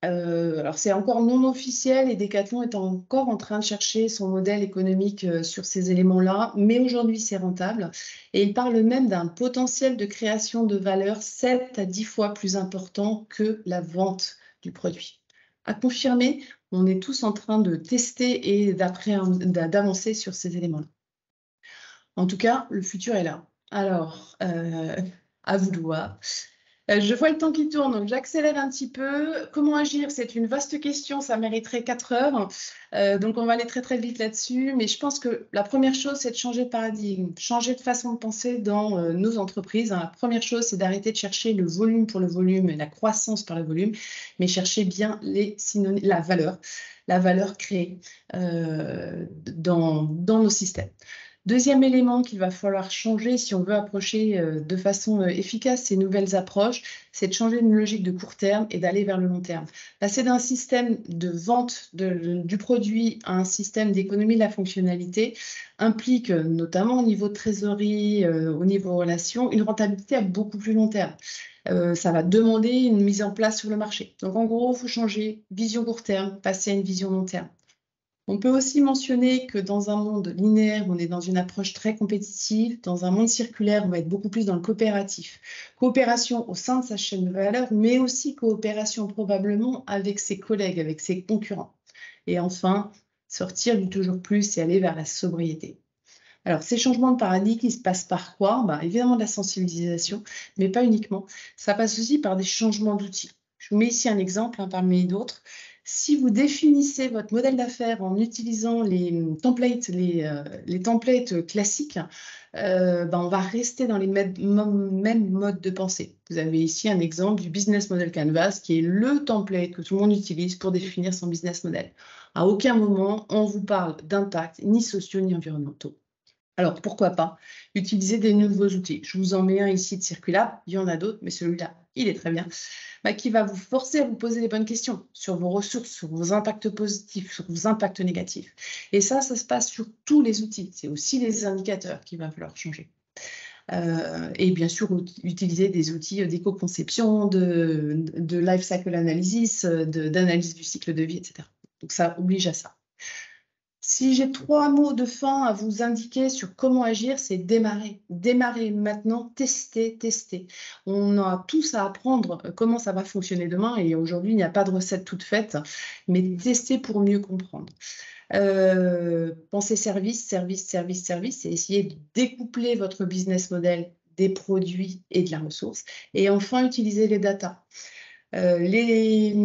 Alors, c'est encore non officiel et Decathlon est encore en train de chercher son modèle économique sur ces éléments-là, mais aujourd'hui, c'est rentable. Et il parle même d'un potentiel de création de valeur 7 à 10 fois plus important que la vente du produit. À confirmer, on est tous en train de tester et d'avancer sur ces éléments-là. En tout cas, le futur est là. Alors, à vous de voir. Je vois le temps qui tourne, donc j'accélère un petit peu. Comment agir? C'est une vaste question, ça mériterait 4 heures. Donc on va aller très très vite là-dessus. Mais je pense que la première chose, c'est de changer de paradigme, changer de façon de penser dans nos entreprises. La première chose, c'est d'arrêter de chercher le volume pour le volume et la croissance par le volume, mais chercher bien la valeur créée dans nos systèmes. Deuxième élément qu'il va falloir changer si on veut approcher de façon efficace ces nouvelles approches, c'est de changer une logique de court terme et d'aller vers le long terme. Passer d'un système de vente du produit à un système d'économie de la fonctionnalité implique notamment au niveau de trésorerie, au niveau relations, une rentabilité à beaucoup plus long terme. Ça va demander une mise en place sur le marché. Donc en gros, il faut changer vision court terme, passer à une vision long terme. On peut aussi mentionner que dans un monde linéaire, on est dans une approche très compétitive. Dans un monde circulaire, on va être beaucoup plus dans le coopératif. Coopération au sein de sa chaîne de valeur, mais aussi coopération probablement avec ses collègues, avec ses concurrents. Et enfin, sortir du toujours plus et aller vers la sobriété. Alors, ces changements de paradigme, ils se passent par quoi? Évidemment de la sensibilisation, mais pas uniquement. Ça passe aussi par des changements d'outils. Je vous mets ici un exemple parmi d'autres. Si vous définissez votre modèle d'affaires en utilisant les templates classiques, on va rester dans les mêmes modes de pensée. Vous avez ici un exemple du Business Model Canvas, qui est le template que tout le monde utilise pour définir son business model. À aucun moment, on vous parle d'impact, ni sociaux, ni environnementaux. Alors, pourquoi pas utiliser des nouveaux outils. Je vous en mets un ici de Circulab, il y en a d'autres, mais celui-là, il est très bien, qui va vous forcer à vous poser les bonnes questions sur vos ressources, sur vos impacts positifs, sur vos impacts négatifs. Et ça se passe sur tous les outils. C'est aussi les indicateurs qu'il va falloir changer. Et bien sûr, utiliser des outils d'éco-conception, de life cycle analysis, d'analyse du cycle de vie, etc. Donc, ça oblige à ça. Si j'ai 3 mots de fin à vous indiquer sur comment agir, c'est démarrer. Démarrer maintenant, tester, tester. On a tous à apprendre comment ça va fonctionner demain et aujourd'hui, il n'y a pas de recette toute faite, mais tester pour mieux comprendre. Pensez service, service, service, service et essayer de découpler votre business model des produits et de la ressource. Et enfin, utiliser les data.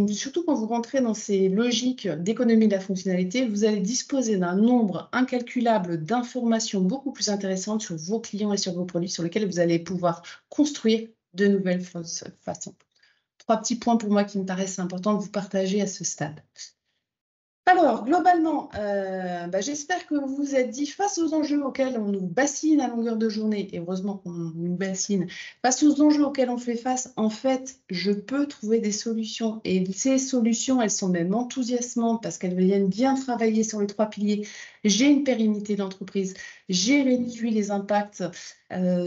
Surtout quand vous rentrez dans ces logiques d'économie de la fonctionnalité, vous allez disposer d'un nombre incalculable d'informations beaucoup plus intéressantes sur vos clients et sur vos produits sur lesquels vous allez pouvoir construire de nouvelles façons. 3 petits points pour moi qui me paraissent importants de vous partager à ce stade. Alors, globalement, j'espère que vous vous êtes dit, face aux enjeux auxquels on nous bassine à longueur de journée, et heureusement qu'on nous bassine, face aux enjeux auxquels on fait face, en fait, je peux trouver des solutions. Et ces solutions, elles sont même enthousiasmantes parce qu'elles viennent bien travailler sur les 3 piliers. J'ai une pérennité d'entreprise, j'ai réduit les impacts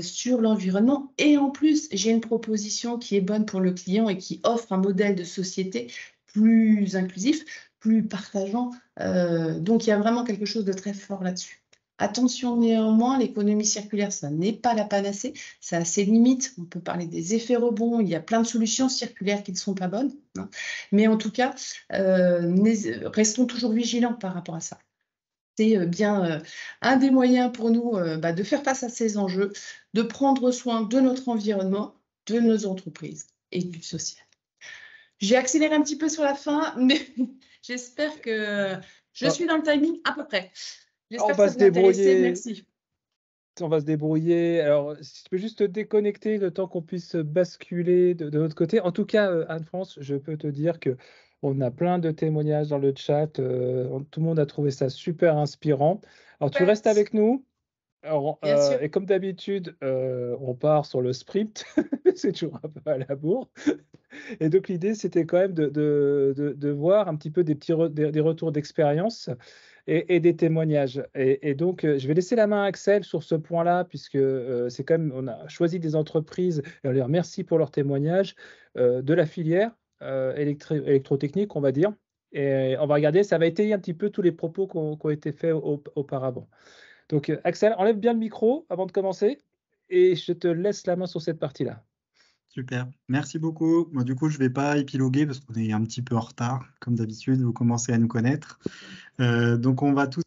sur l'environnement et en plus, j'ai une proposition qui est bonne pour le client et qui offre un modèle de société plus inclusif, plus partageant. Donc, il y a vraiment quelque chose de très fort là-dessus. Attention néanmoins, l'économie circulaire, ça n'est pas la panacée, ça a ses limites. On peut parler des effets rebonds, il y a plein de solutions circulaires qui ne sont pas bonnes. Hein. Mais en tout cas, restons toujours vigilants par rapport à ça. C'est bien un des moyens pour nous de faire face à ces enjeux, de prendre soin de notre environnement, de nos entreprises et du social. J'ai accéléré un petit peu sur la fin, mais j'espère que je suis dans le timing à peu près. J'espère que ça vous a intéressé. Merci. On va se débrouiller. Alors, si tu peux juste te déconnecter le temps qu'on puisse basculer de notre côté. En tout cas, Anne-France, je peux te dire qu'on a plein de témoignages dans le chat. Tout le monde a trouvé ça super inspirant. Alors, tu restes avec nous. Alors, Bien sûr. et comme d'habitude, on part sur le sprint. C'est toujours un peu à la bourre. Et donc, l'idée, c'était quand même de voir un petit peu des retours d'expérience et des témoignages. Et donc, je vais laisser la main à Axel sur ce point-là, puisque c'est quand même, on a choisi des entreprises, et on leur remercie pour leurs témoignages, de la filière électrotechnique, on va dire. Et on va regarder, ça va étayer un petit peu tous les propos qui ont été faits auparavant. Donc, Axel, enlève bien le micro avant de commencer, et je te laisse la main sur cette partie-là. Super, merci beaucoup. Moi, du coup, je ne vais pas épiloguer parce qu'on est un petit peu en retard, comme d'habitude, vous commencez à nous connaître. Donc, on va tous...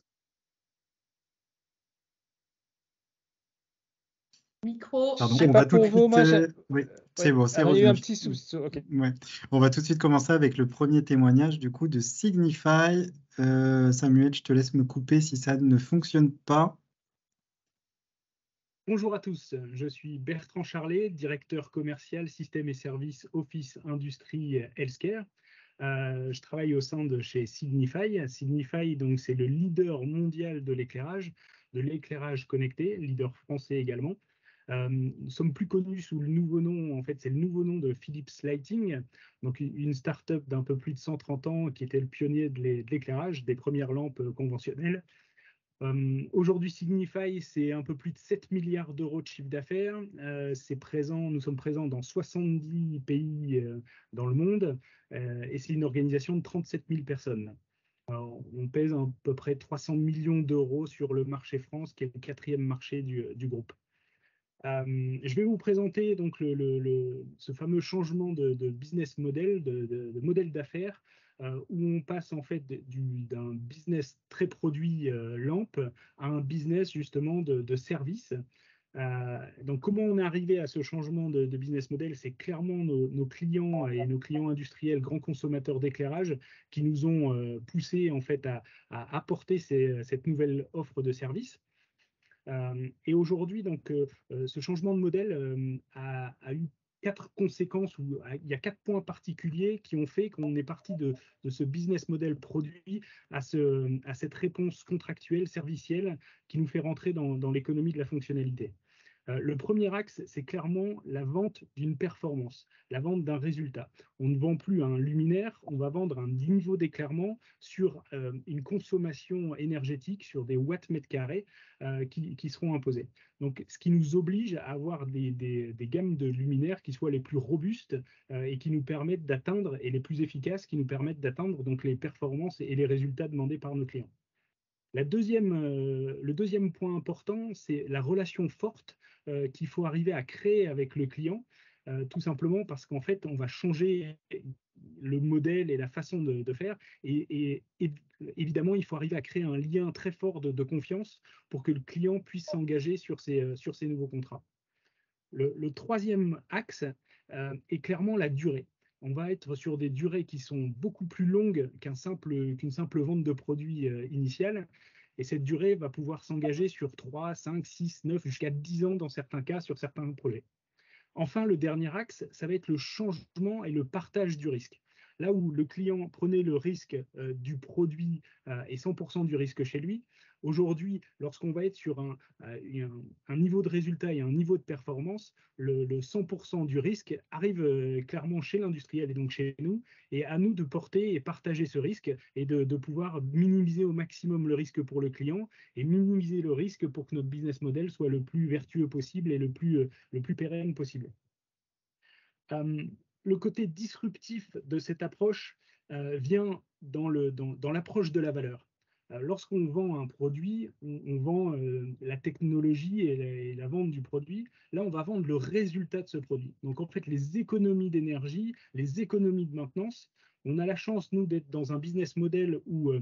Micro. Pardon, C'est on pas va tout de pour vous, suite... Oui, c'est bon, c'est il y a eu un revenu. petit souci. OK. Ouais. On va tout de suite commencer avec le premier témoignage du coup de Signify. Samuel, je te laisse me couper si ça ne fonctionne pas. Bonjour à tous, je suis Bertrand Charlet, directeur commercial système et services Office Industrie Healthcare. Je travaille au sein de chez Signify. Signify, donc, c'est le leader mondial de l'éclairage connecté, leader français également. Nous sommes plus connus sous le nouveau nom, en fait, c'est le nouveau nom de Philips Lighting, donc une start-up d'un peu plus de 130 ans qui était le pionnier de l'éclairage, des premières lampes conventionnelles. Aujourd'hui, Signify, c'est un peu plus de 7 milliards d'euros de chiffre d'affaires. Nous sommes présents dans 70 pays dans le monde et c'est une organisation de 37 000 personnes. Alors, on pèse à peu près 300 millions d'euros sur le marché France, qui est le 4e marché du groupe. Je vais vous présenter donc ce fameux changement de business model, de modèle d'affaires, où on passe en fait d'un business très produit lampe à un business justement de service. Donc, comment on est arrivé à ce changement de business model? C'est clairement nos clients et nos clients industriels, grands consommateurs d'éclairage, qui nous ont poussé en fait à apporter cette nouvelle offre de service. Et aujourd'hui, donc, ce changement de modèle a eu 4 conséquences, ou il y a 4 points particuliers qui ont fait qu'on est parti de ce business model produit à cette réponse contractuelle, servicielle, qui nous fait rentrer dans l'économie de la fonctionnalité. Le premier axe, c'est clairement la vente d'une performance, la vente d'un résultat. On ne vend plus un luminaire, on va vendre un niveau d'éclairement sur une consommation énergétique, sur des watts mètres carrés qui seront imposés. Donc, ce qui nous oblige à avoir des gammes de luminaires qui soient les plus robustes et qui nous permettent d'atteindre, et les plus efficaces, qui nous permettent d'atteindre donc les performances et les résultats demandés par nos clients. Le deuxième point important, c'est la relation forte qu'il faut arriver à créer avec le client, tout simplement parce qu'en fait, on va changer le modèle et la façon de faire. Et évidemment, il faut arriver à créer un lien très fort de confiance pour que le client puisse s'engager sur ces nouveaux contrats. Le troisième axe est clairement la durée. On va être sur des durées qui sont beaucoup plus longues qu'une simple vente de produit initial. Et cette durée va pouvoir s'engager sur 3, 5, 6, 9, jusqu'à 10 ans dans certains cas, sur certains projets. Enfin, le dernier axe, ça va être le changement et le partage du risque. Là où le client prenait le risque du produit et 100% du risque chez lui, aujourd'hui, lorsqu'on va être sur un niveau de résultat et un niveau de performance, le 100% du risque arrive clairement chez l'industriel et donc chez nous, et à nous de porter et partager ce risque et de pouvoir minimiser au maximum le risque pour le client et minimiser le risque pour que notre business model soit le plus vertueux possible et le plus pérenne possible. Le côté disruptif de cette approche vient dans l'approche de la valeur. Lorsqu'on vend un produit, on vend la technologie et la vente du produit. Là, on va vendre le résultat de ce produit. Donc, en fait, les économies d'énergie, les économies de maintenance. On a la chance, nous, d'être dans un business model où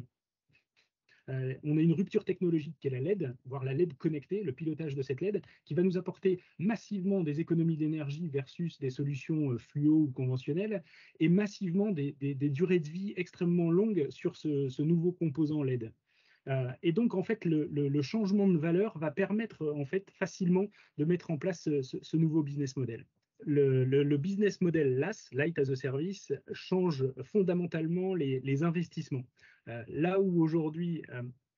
on a une rupture technologique qui est la LED, voire la LED connectée, le pilotage de cette LED, qui va nous apporter massivement des économies d'énergie versus des solutions fluo ou conventionnelles, et massivement des durées de vie extrêmement longues sur ce nouveau composant LED. Et donc, en fait, le changement de valeur va permettre en fait, facilement de mettre en place ce nouveau business model. Le business model LaaS, Light as a Service, change fondamentalement les investissements. Là où aujourd'hui,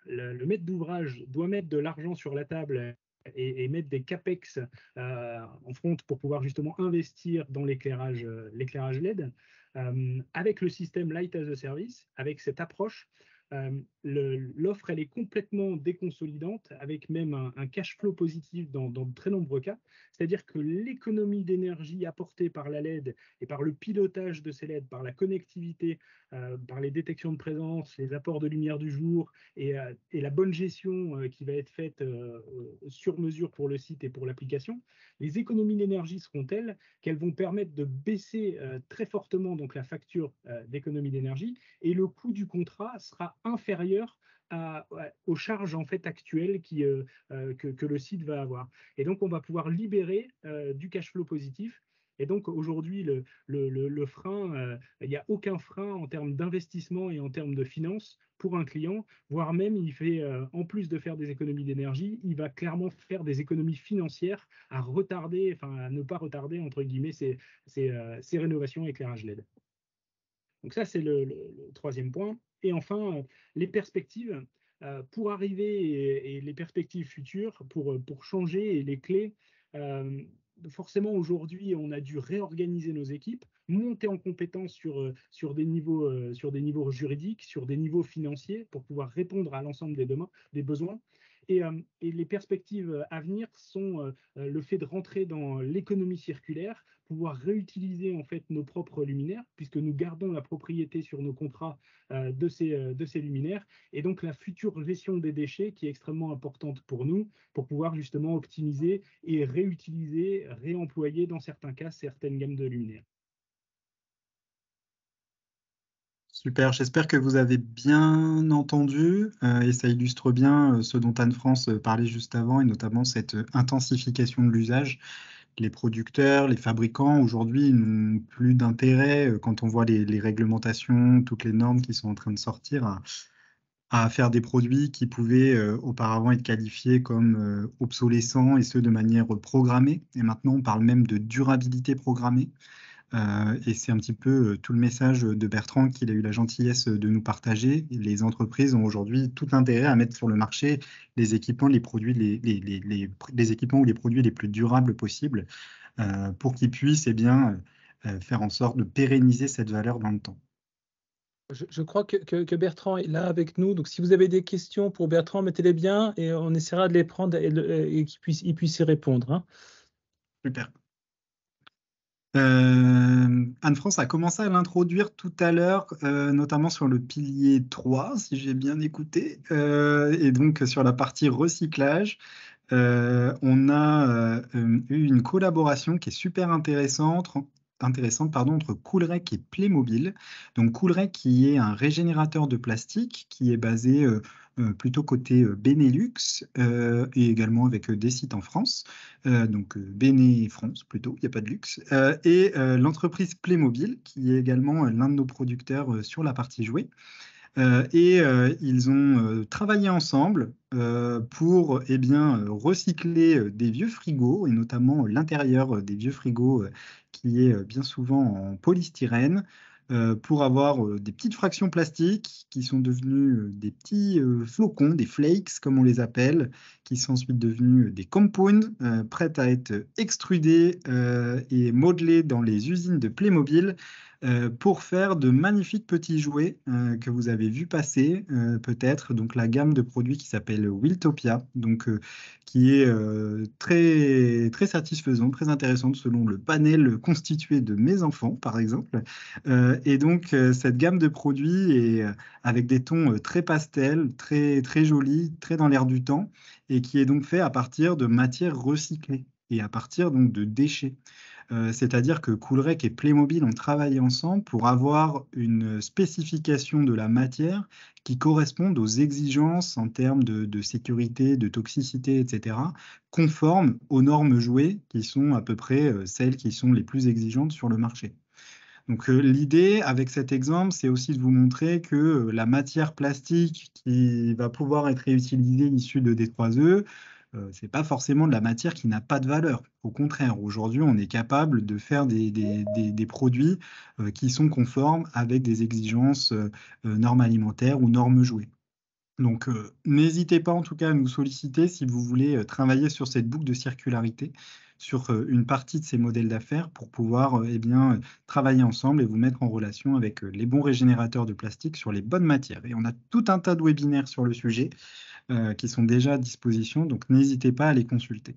le maître d'ouvrage doit mettre de l'argent sur la table et mettre des CAPEX en front pour pouvoir justement investir dans l'éclairage LED, avec le système Light as a Service, avec cette approche, l'offre elle est complètement déconsolidante, avec même un cash flow positif dans de très nombreux cas. C'est-à-dire que l'économie d'énergie apportée par la LED et par le pilotage de ces LED, par la connectivité, par les détections de présence, les apports de lumière du jour et la bonne gestion qui va être faite sur mesure pour le site et pour l'application, les économies d'énergie seront telles qu'elles vont permettre de baisser très fortement donc, la facture d'économie d'énergie, et le coût du contrat sera inférieur aux charges en fait actuelles que le site va avoir. Et donc, on va pouvoir libérer du cash flow positif. Et donc, aujourd'hui, le frein, il n'y a aucun frein en termes d'investissement et en termes de finances pour un client, voire même, il fait, en plus de faire des économies d'énergie, il va clairement faire des économies financières à ne pas retarder, entre guillemets, ces rénovations éclairage LED. Donc ça, c'est le troisième point. Et enfin, les perspectives pour arriver et les perspectives futures pour changer et les clés. Forcément, aujourd'hui, on a dû réorganiser nos équipes, monter en compétence sur des niveaux juridiques, sur des niveaux financiers pour pouvoir répondre à l'ensemble des besoins. Et les perspectives à venir sont le fait de rentrer dans l'économie circulaire, pouvoir réutiliser en fait nos propres luminaires, puisque nous gardons la propriété sur nos contrats de ces luminaires, et donc la future gestion des déchets qui est extrêmement importante pour nous, pour pouvoir justement optimiser et réutiliser, réemployer dans certains cas certaines gammes de luminaires. Super, j'espère que vous avez bien entendu et ça illustre bien ce dont Anne-France parlait juste avant, et notamment cette intensification de l'usage. Les producteurs, les fabricants aujourd'hui n'ont plus d'intérêt, quand on voit les réglementations, toutes les normes qui sont en train de sortir, à faire des produits qui pouvaient auparavant être qualifiés comme obsolescents, et ce de manière programmée. Et maintenant, on parle même de durabilité programmée. Et c'est un petit peu tout le message de Bertrand qu'il a eu la gentillesse de nous partager. Les entreprises ont aujourd'hui tout intérêt à mettre sur le marché les équipements, les produits, les équipements ou les produits les plus durables possibles pour qu'ils puissent bien, faire en sorte de pérenniser cette valeur dans le temps. Je crois que Bertrand est là avec nous. Donc, si vous avez des questions pour Bertrand, mettez-les bien et on essaiera de les prendre et qu'il puisse y répondre. Hein. Super. Anne-France a commencé à l'introduire tout à l'heure, notamment sur le pilier 3, si j'ai bien écouté, et donc sur la partie recyclage. On a eu une collaboration qui est super intéressante entre Coolrec et Playmobil. Donc Coolrec qui est un régénérateur de plastique qui est basé plutôt côté Benelux et également avec des sites en France. Donc Béné France plutôt, il n'y a pas de luxe. Et l'entreprise Playmobil qui est également l'un de nos producteurs sur la partie jouets. Ils ont travaillé ensemble pour recycler des vieux frigos, et notamment l'intérieur des vieux frigos qui est bien souvent en polystyrène, pour avoir des petites fractions plastiques qui sont devenues des petits flocons, des flakes comme on les appelle, qui sont ensuite devenus des compounds prêts à être extrudés et modelés dans les usines de Playmobil pour faire de magnifiques petits jouets que vous avez vu passer peut-être, donc la gamme de produits qui s'appelle Wiltopia, donc qui est très, très satisfaisante, très intéressante selon le panel constitué de mes enfants, par exemple. Cette gamme de produits est avec des tons très pastels, très, très jolis, très dans l'air du temps, et qui est donc fait à partir de matières recyclées et à partir donc de déchets. C'est-à-dire que Coolrec et Playmobil ont travaillé ensemble pour avoir une spécification de la matière qui corresponde aux exigences en termes de sécurité, de toxicité, etc., conformes aux normes jouets qui sont à peu près celles qui sont les plus exigeantes sur le marché. Donc l'idée avec cet exemple, c'est aussi de vous montrer que la matière plastique qui va pouvoir être réutilisée issue de D3E, ce n'est pas forcément de la matière qui n'a pas de valeur. Au contraire, aujourd'hui, on est capable de faire des produits qui sont conformes avec des exigences normes alimentaires ou normes jouets. Donc, n'hésitez pas en tout cas à nous solliciter si vous voulez travailler sur cette boucle de circularité, sur une partie de ces modèles d'affaires pour pouvoir travailler ensemble et vous mettre en relation avec les bons régénérateurs de plastique sur les bonnes matières. Et on a tout un tas de webinaires sur le sujet qui sont déjà à disposition, donc n'hésitez pas à les consulter.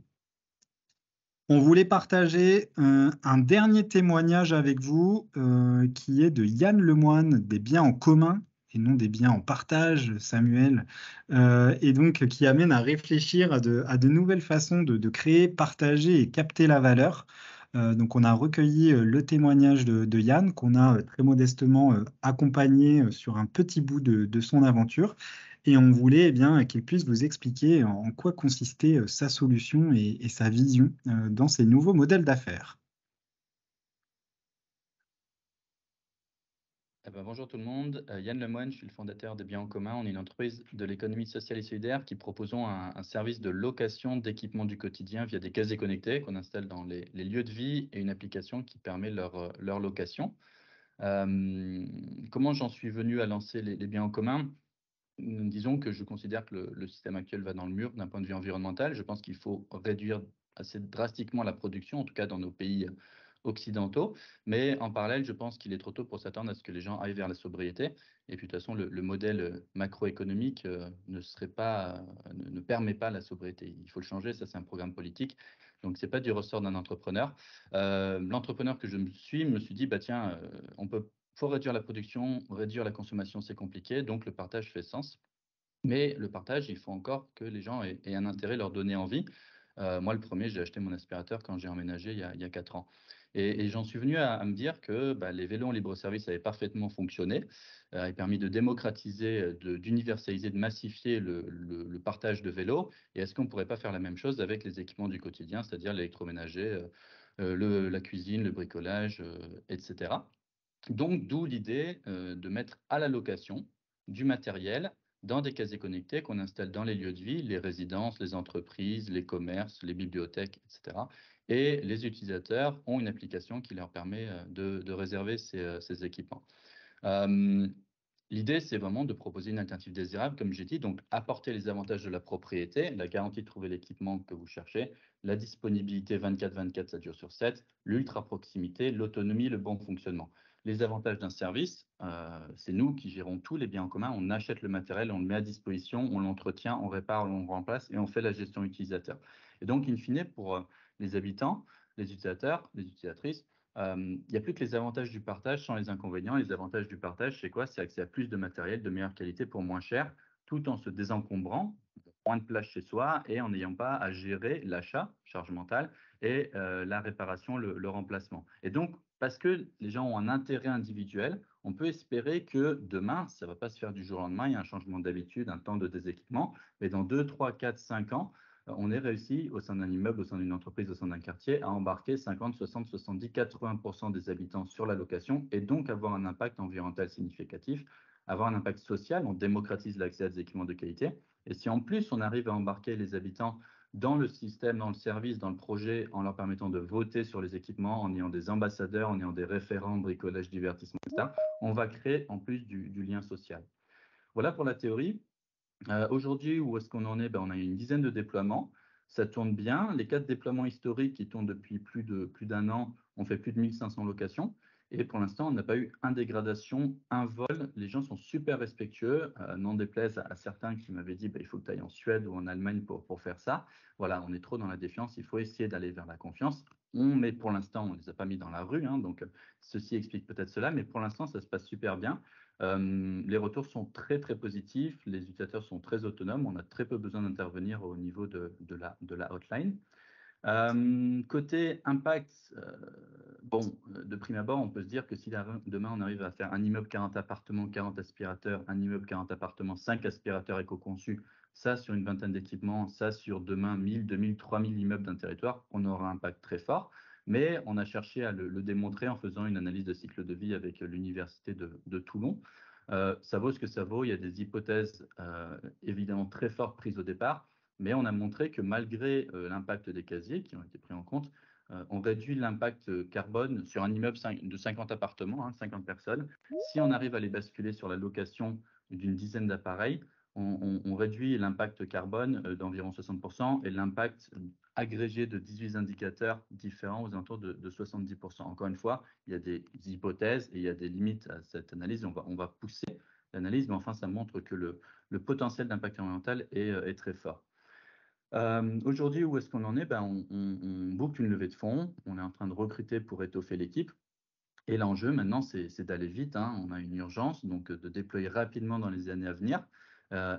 On voulait partager un dernier témoignage avec vous qui est de Yann Lemoine des biens en commun et non des biens en partage, Samuel, et donc qui amène à réfléchir à de nouvelles façons de créer, partager et capter la valeur. Donc on a recueilli le témoignage de Yann qu'on a très modestement accompagné sur un petit bout de son aventure. Et on voulait qu'il puisse vous expliquer en quoi consistait sa solution et sa vision dans ces nouveaux modèles d'affaires. Bonjour tout le monde, Yann Lemoine, je suis le fondateur de Biens en commun. On est une entreprise de l'économie sociale et solidaire qui proposons un service de location d'équipements du quotidien via des casiers connectés qu'on installe dans les lieux de vie et une application qui permet leur location. Comment j'en suis venu à lancer les biens en commun? Disons que je considère que le système actuel va dans le mur d'un point de vue environnemental. Je pense qu'il faut réduire assez drastiquement la production, en tout cas dans nos pays occidentaux. Mais en parallèle, je pense qu'il est trop tôt pour s'attendre à ce que les gens aillent vers la sobriété. Et puis de toute façon, le modèle macroéconomique ne permet pas la sobriété. Il faut le changer, ça c'est un programme politique. Donc ce n'est pas du ressort d'un entrepreneur. L'entrepreneur que je me suis dit, tiens, faut réduire la production, réduire la consommation, c'est compliqué, donc le partage fait sens. Mais le partage, il faut encore que les gens aient un intérêt, leur donner envie. Moi, le premier, j'ai acheté mon aspirateur quand j'ai emménagé il y a 4 ans. Et j'en suis venu à me dire que les vélos en libre-service avaient parfaitement fonctionné, avaient permis de démocratiser, d'universaliser, de massifier le partage de vélos. Et est-ce qu'on ne pourrait pas faire la même chose avec les équipements du quotidien, c'est-à-dire l'électroménager, la cuisine, le bricolage, etc. Donc, d'où l'idée de mettre à la location du matériel dans des casiers connectés qu'on installe dans les lieux de vie, les résidences, les entreprises, les commerces, les bibliothèques, etc. Et les utilisateurs ont une application qui leur permet de réserver ces équipements. L'idée, c'est vraiment de proposer une alternative désirable, comme j'ai dit, donc apporter les avantages de la propriété, la garantie de trouver l'équipement que vous cherchez, la disponibilité 24/24, 7 jours sur 7, l'ultra proximité, l'autonomie, le bon fonctionnement. Les avantages d'un service, c'est nous qui gérons tous les biens en commun, on achète le matériel, on le met à disposition, on l'entretient, on répare, on remplace et on fait la gestion utilisateur. Et donc, in fine, pour les habitants, les utilisateurs, les utilisatrices, il n'y a plus que les avantages du partage sans les inconvénients. Les avantages du partage, c'est quoi? C'est accès à plus de matériel de meilleure qualité pour moins cher, tout en se désencombrant, moins de place chez soi et en n'ayant pas à gérer l'achat, charge mentale, et la réparation, le remplacement. Et donc, parce que les gens ont un intérêt individuel, on peut espérer que demain, ça ne va pas se faire du jour au lendemain, il y a un changement d'habitude, un temps de déséquipement, mais dans 2, 3, 4, 5 ans, on est réussi au sein d'un immeuble, au sein d'une entreprise, au sein d'un quartier, à embarquer 50, 60, 70, 80% des habitants sur la location et donc avoir un impact environnemental significatif, avoir un impact social, on démocratise l'accès à des équipements de qualité. Et si en plus on arrive à embarquer les habitants dans le système, dans le service, dans le projet, en leur permettant de voter sur les équipements, en ayant des ambassadeurs, en ayant des référents, bricolage, divertissement, etc., on va créer en plus du lien social. Voilà pour la théorie. Aujourd'hui, où est-ce qu'on en est? On a une dizaine de déploiements. Ça tourne bien. Les 4 déploiements historiques qui tournent depuis plus d'un an, on fait plus de 1500 locations. Et pour l'instant, on n'a pas eu une dégradation, un vol. Les gens sont super respectueux, n'en déplaise à certains qui m'avaient dit il faut que tu ailles en Suède ou en Allemagne pour faire ça. Voilà, on est trop dans la défiance. Il faut essayer d'aller vers la confiance. Mais pour l'instant, on ne les a pas mis dans la rue. Donc, ceci explique peut-être cela. Mais pour l'instant, ça se passe super bien. Les retours sont très, très positifs. Les utilisateurs sont très autonomes. On a très peu besoin d'intervenir au niveau de la hotline. Côté impact, de prime abord, on peut se dire que si demain on arrive à faire un immeuble 40 appartements, 40 aspirateurs, un immeuble 40 appartements, 5 aspirateurs éco-conçus, ça sur une vingtaine d'équipements, ça sur demain 1000, 2000, 3000 immeubles d'un territoire, on aura un impact très fort. Mais on a cherché à le démontrer en faisant une analyse de cycle de vie avec l'université de Toulon. Ça vaut ce que ça vaut. Il y a des hypothèses évidemment très fortes prises au départ, mais on a montré que malgré l'impact des casiers qui ont été pris en compte, on réduit l'impact carbone sur un immeuble de 50 appartements, 50 personnes. Si on arrive à les basculer sur la location d'une dizaine d'appareils, on réduit l'impact carbone d'environ 60% et l'impact agrégé de 18 indicateurs différents aux alentours de 70%. Encore une fois, il y a des hypothèses et il y a des limites à cette analyse. On va pousser l'analyse, mais enfin, ça montre que le potentiel d'impact environnemental est très fort. Aujourd'hui, où est-ce qu'on en est? On boucle une levée de fonds. On est en train de recruter pour étoffer l'équipe. Et l'enjeu maintenant, c'est d'aller vite. On a une urgence, donc de déployer rapidement dans les années à venir.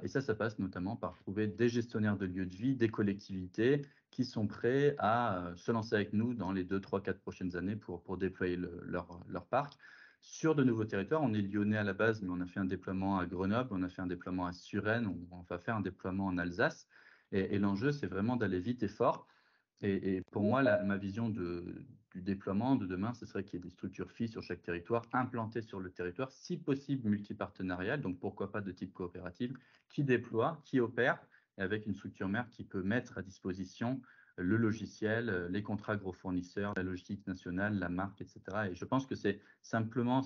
Et ça passe notamment par trouver des gestionnaires de lieux de vie, des collectivités qui sont prêts à se lancer avec nous dans les 2, 3, 4 prochaines années pour déployer leur parc. Sur de nouveaux territoires, on est lyonnais à la base, mais on a fait un déploiement à Grenoble, on a fait un déploiement à Suresnes, on va faire un déploiement en Alsace. Et l'enjeu, c'est vraiment d'aller vite et fort. Et pour moi, ma vision du déploiement de demain, ce serait qu'il y ait des structures FI sur chaque territoire, implantées sur le territoire, si possible multipartenariales, donc pourquoi pas de type coopérative, qui déploie, qui opère, et avec une structure mère qui peut mettre à disposition le logiciel, les contrats gros fournisseurs, la logistique nationale, la marque, etc. Et je pense que c'est seulement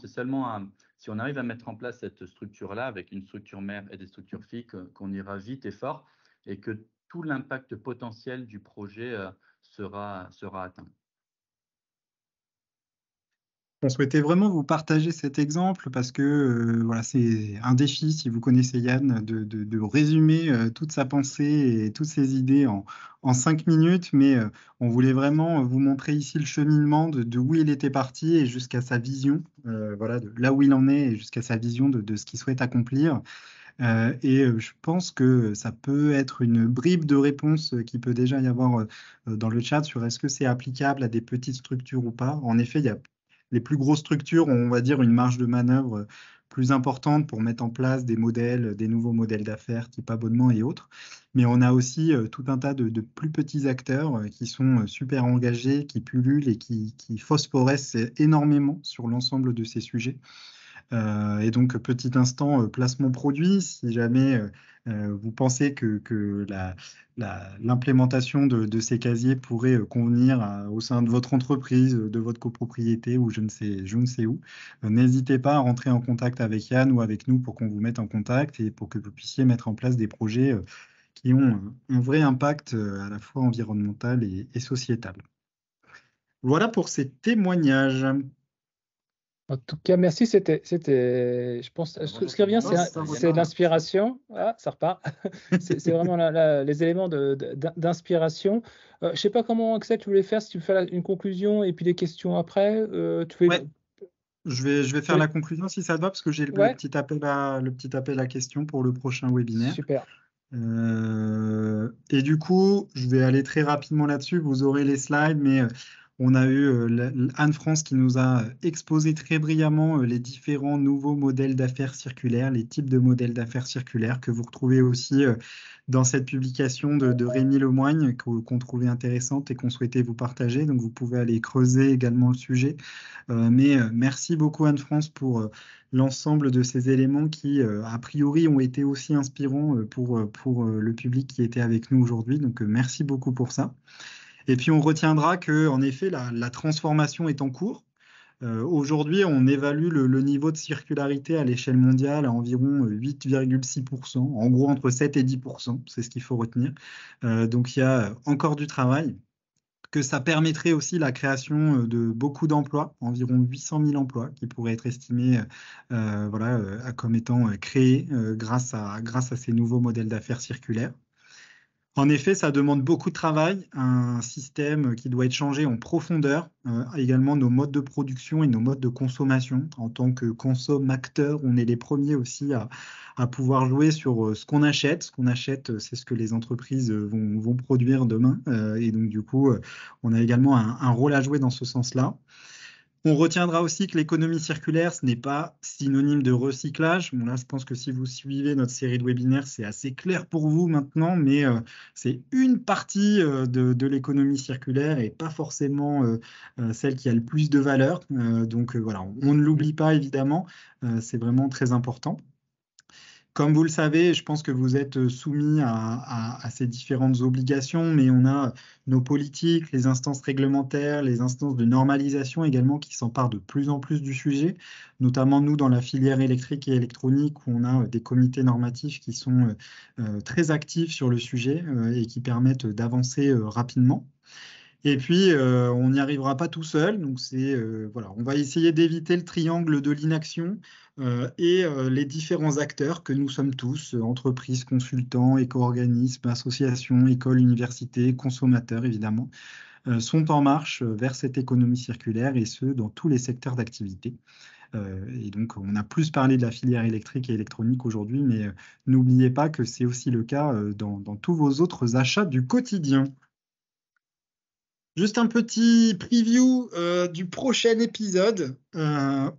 si on arrive à mettre en place cette structure-là, avec une structure mère et des structures FI, qu'on ira vite et fort, et que tout l'impact potentiel du projet sera atteint. On souhaitait vraiment vous partager cet exemple parce que voilà, c'est un défi, si vous connaissez Yann, de résumer toute sa pensée et toutes ses idées en 5 minutes, mais on voulait vraiment vous montrer ici le cheminement de où il était parti et jusqu'à sa vision, voilà, de là où il en est et jusqu'à sa vision de ce qu'il souhaite accomplir. Et je pense que ça peut être une bribe de réponse qui peut déjà y avoir dans le chat sur est-ce que c'est applicable à des petites structures ou pas. En effet, les plus grosses structures ont, on va dire, une marge de manœuvre plus importante pour mettre en place des modèles, des nouveaux modèles d'affaires type abonnement et autres. Mais on a aussi tout un tas de plus petits acteurs qui sont super engagés, qui pullulent et qui phosphorescent énormément sur l'ensemble de ces sujets. Et donc, petit instant placement produit, si jamais vous pensez que l'implémentation de ces casiers pourrait convenir au sein de votre entreprise, de votre copropriété ou je ne sais où, n'hésitez pas à rentrer en contact avec Yann ou avec nous pour qu'on vous mette en contact et pour que vous puissiez mettre en place des projets qui ont un vrai impact à la fois environnemental et sociétal. Voilà pour ces témoignages. En tout cas, merci. Je pense, ce qui revient, c'est de l'inspiration. Ah, ça repart. C'est vraiment les éléments d'inspiration. Je ne sais pas comment, Axel, tu voulais faire, si tu veux faire une conclusion et puis des questions après. Ouais. Je vais faire la conclusion si ça te va, parce que j'ai le petit appel à questions pour le prochain webinaire. Super. Et du coup, je vais aller très rapidement là-dessus. Vous aurez les slides, mais on a eu Anne-France qui nous a exposé très brillamment les différents nouveaux modèles d'affaires circulaires, les types de modèles d'affaires circulaires que vous retrouvez aussi dans cette publication de Rémi Lemoigne qu'on trouvait intéressante et qu'on souhaitait vous partager. Donc, vous pouvez aller creuser également le sujet. Mais merci beaucoup Anne-France pour l'ensemble de ces éléments qui, a priori, ont été aussi inspirants pour le public qui était avec nous aujourd'hui. Donc, merci beaucoup pour ça. Et puis, on retiendra que, en effet, la transformation est en cours. Aujourd'hui, on évalue le niveau de circularité à l'échelle mondiale à environ 8,6%, en gros entre 7 et 10%, c'est ce qu'il faut retenir. Donc, il y a encore du travail, que ça permettrait aussi la création de beaucoup d'emplois, environ 800 000 emplois qui pourraient être estimés comme étant créés grâce à ces nouveaux modèles d'affaires circulaires. En effet, ça demande beaucoup de travail, un système qui doit être changé en profondeur, également nos modes de production et nos modes de consommation. En tant que consommateur, on est les premiers aussi à pouvoir jouer sur ce qu'on achète. Ce qu'on achète, c'est ce que les entreprises vont produire demain. Et donc, du coup, on a également un rôle à jouer dans ce sens-là. On retiendra aussi que l'économie circulaire, ce n'est pas synonyme de recyclage. Bon, là, je pense que si vous suivez notre série de webinaires, c'est assez clair pour vous maintenant, mais c'est une partie de l'économie circulaire et pas forcément celle qui a le plus de valeur. Donc voilà, on ne l'oublie pas évidemment, c'est vraiment très important. Comme vous le savez, je pense que vous êtes soumis à ces différentes obligations, mais on a nos politiques, les instances réglementaires, les instances de normalisation également qui s'emparent de plus en plus du sujet, notamment nous dans la filière électrique et électronique où on a des comités normatifs qui sont très actifs sur le sujet et qui permettent d'avancer rapidement. Et puis, on n'y arrivera pas tout seul. Donc, on va essayer d'éviter le triangle de l'inaction et les différents acteurs que nous sommes tous, entreprises, consultants, éco-organismes, associations, écoles, universités, consommateurs, évidemment, sont en marche vers cette économie circulaire et ce, dans tous les secteurs d'activité. Et donc, on a plus parlé de la filière électrique et électronique aujourd'hui, mais n'oubliez pas que c'est aussi le cas dans tous vos autres achats du quotidien. Juste un petit preview du prochain épisode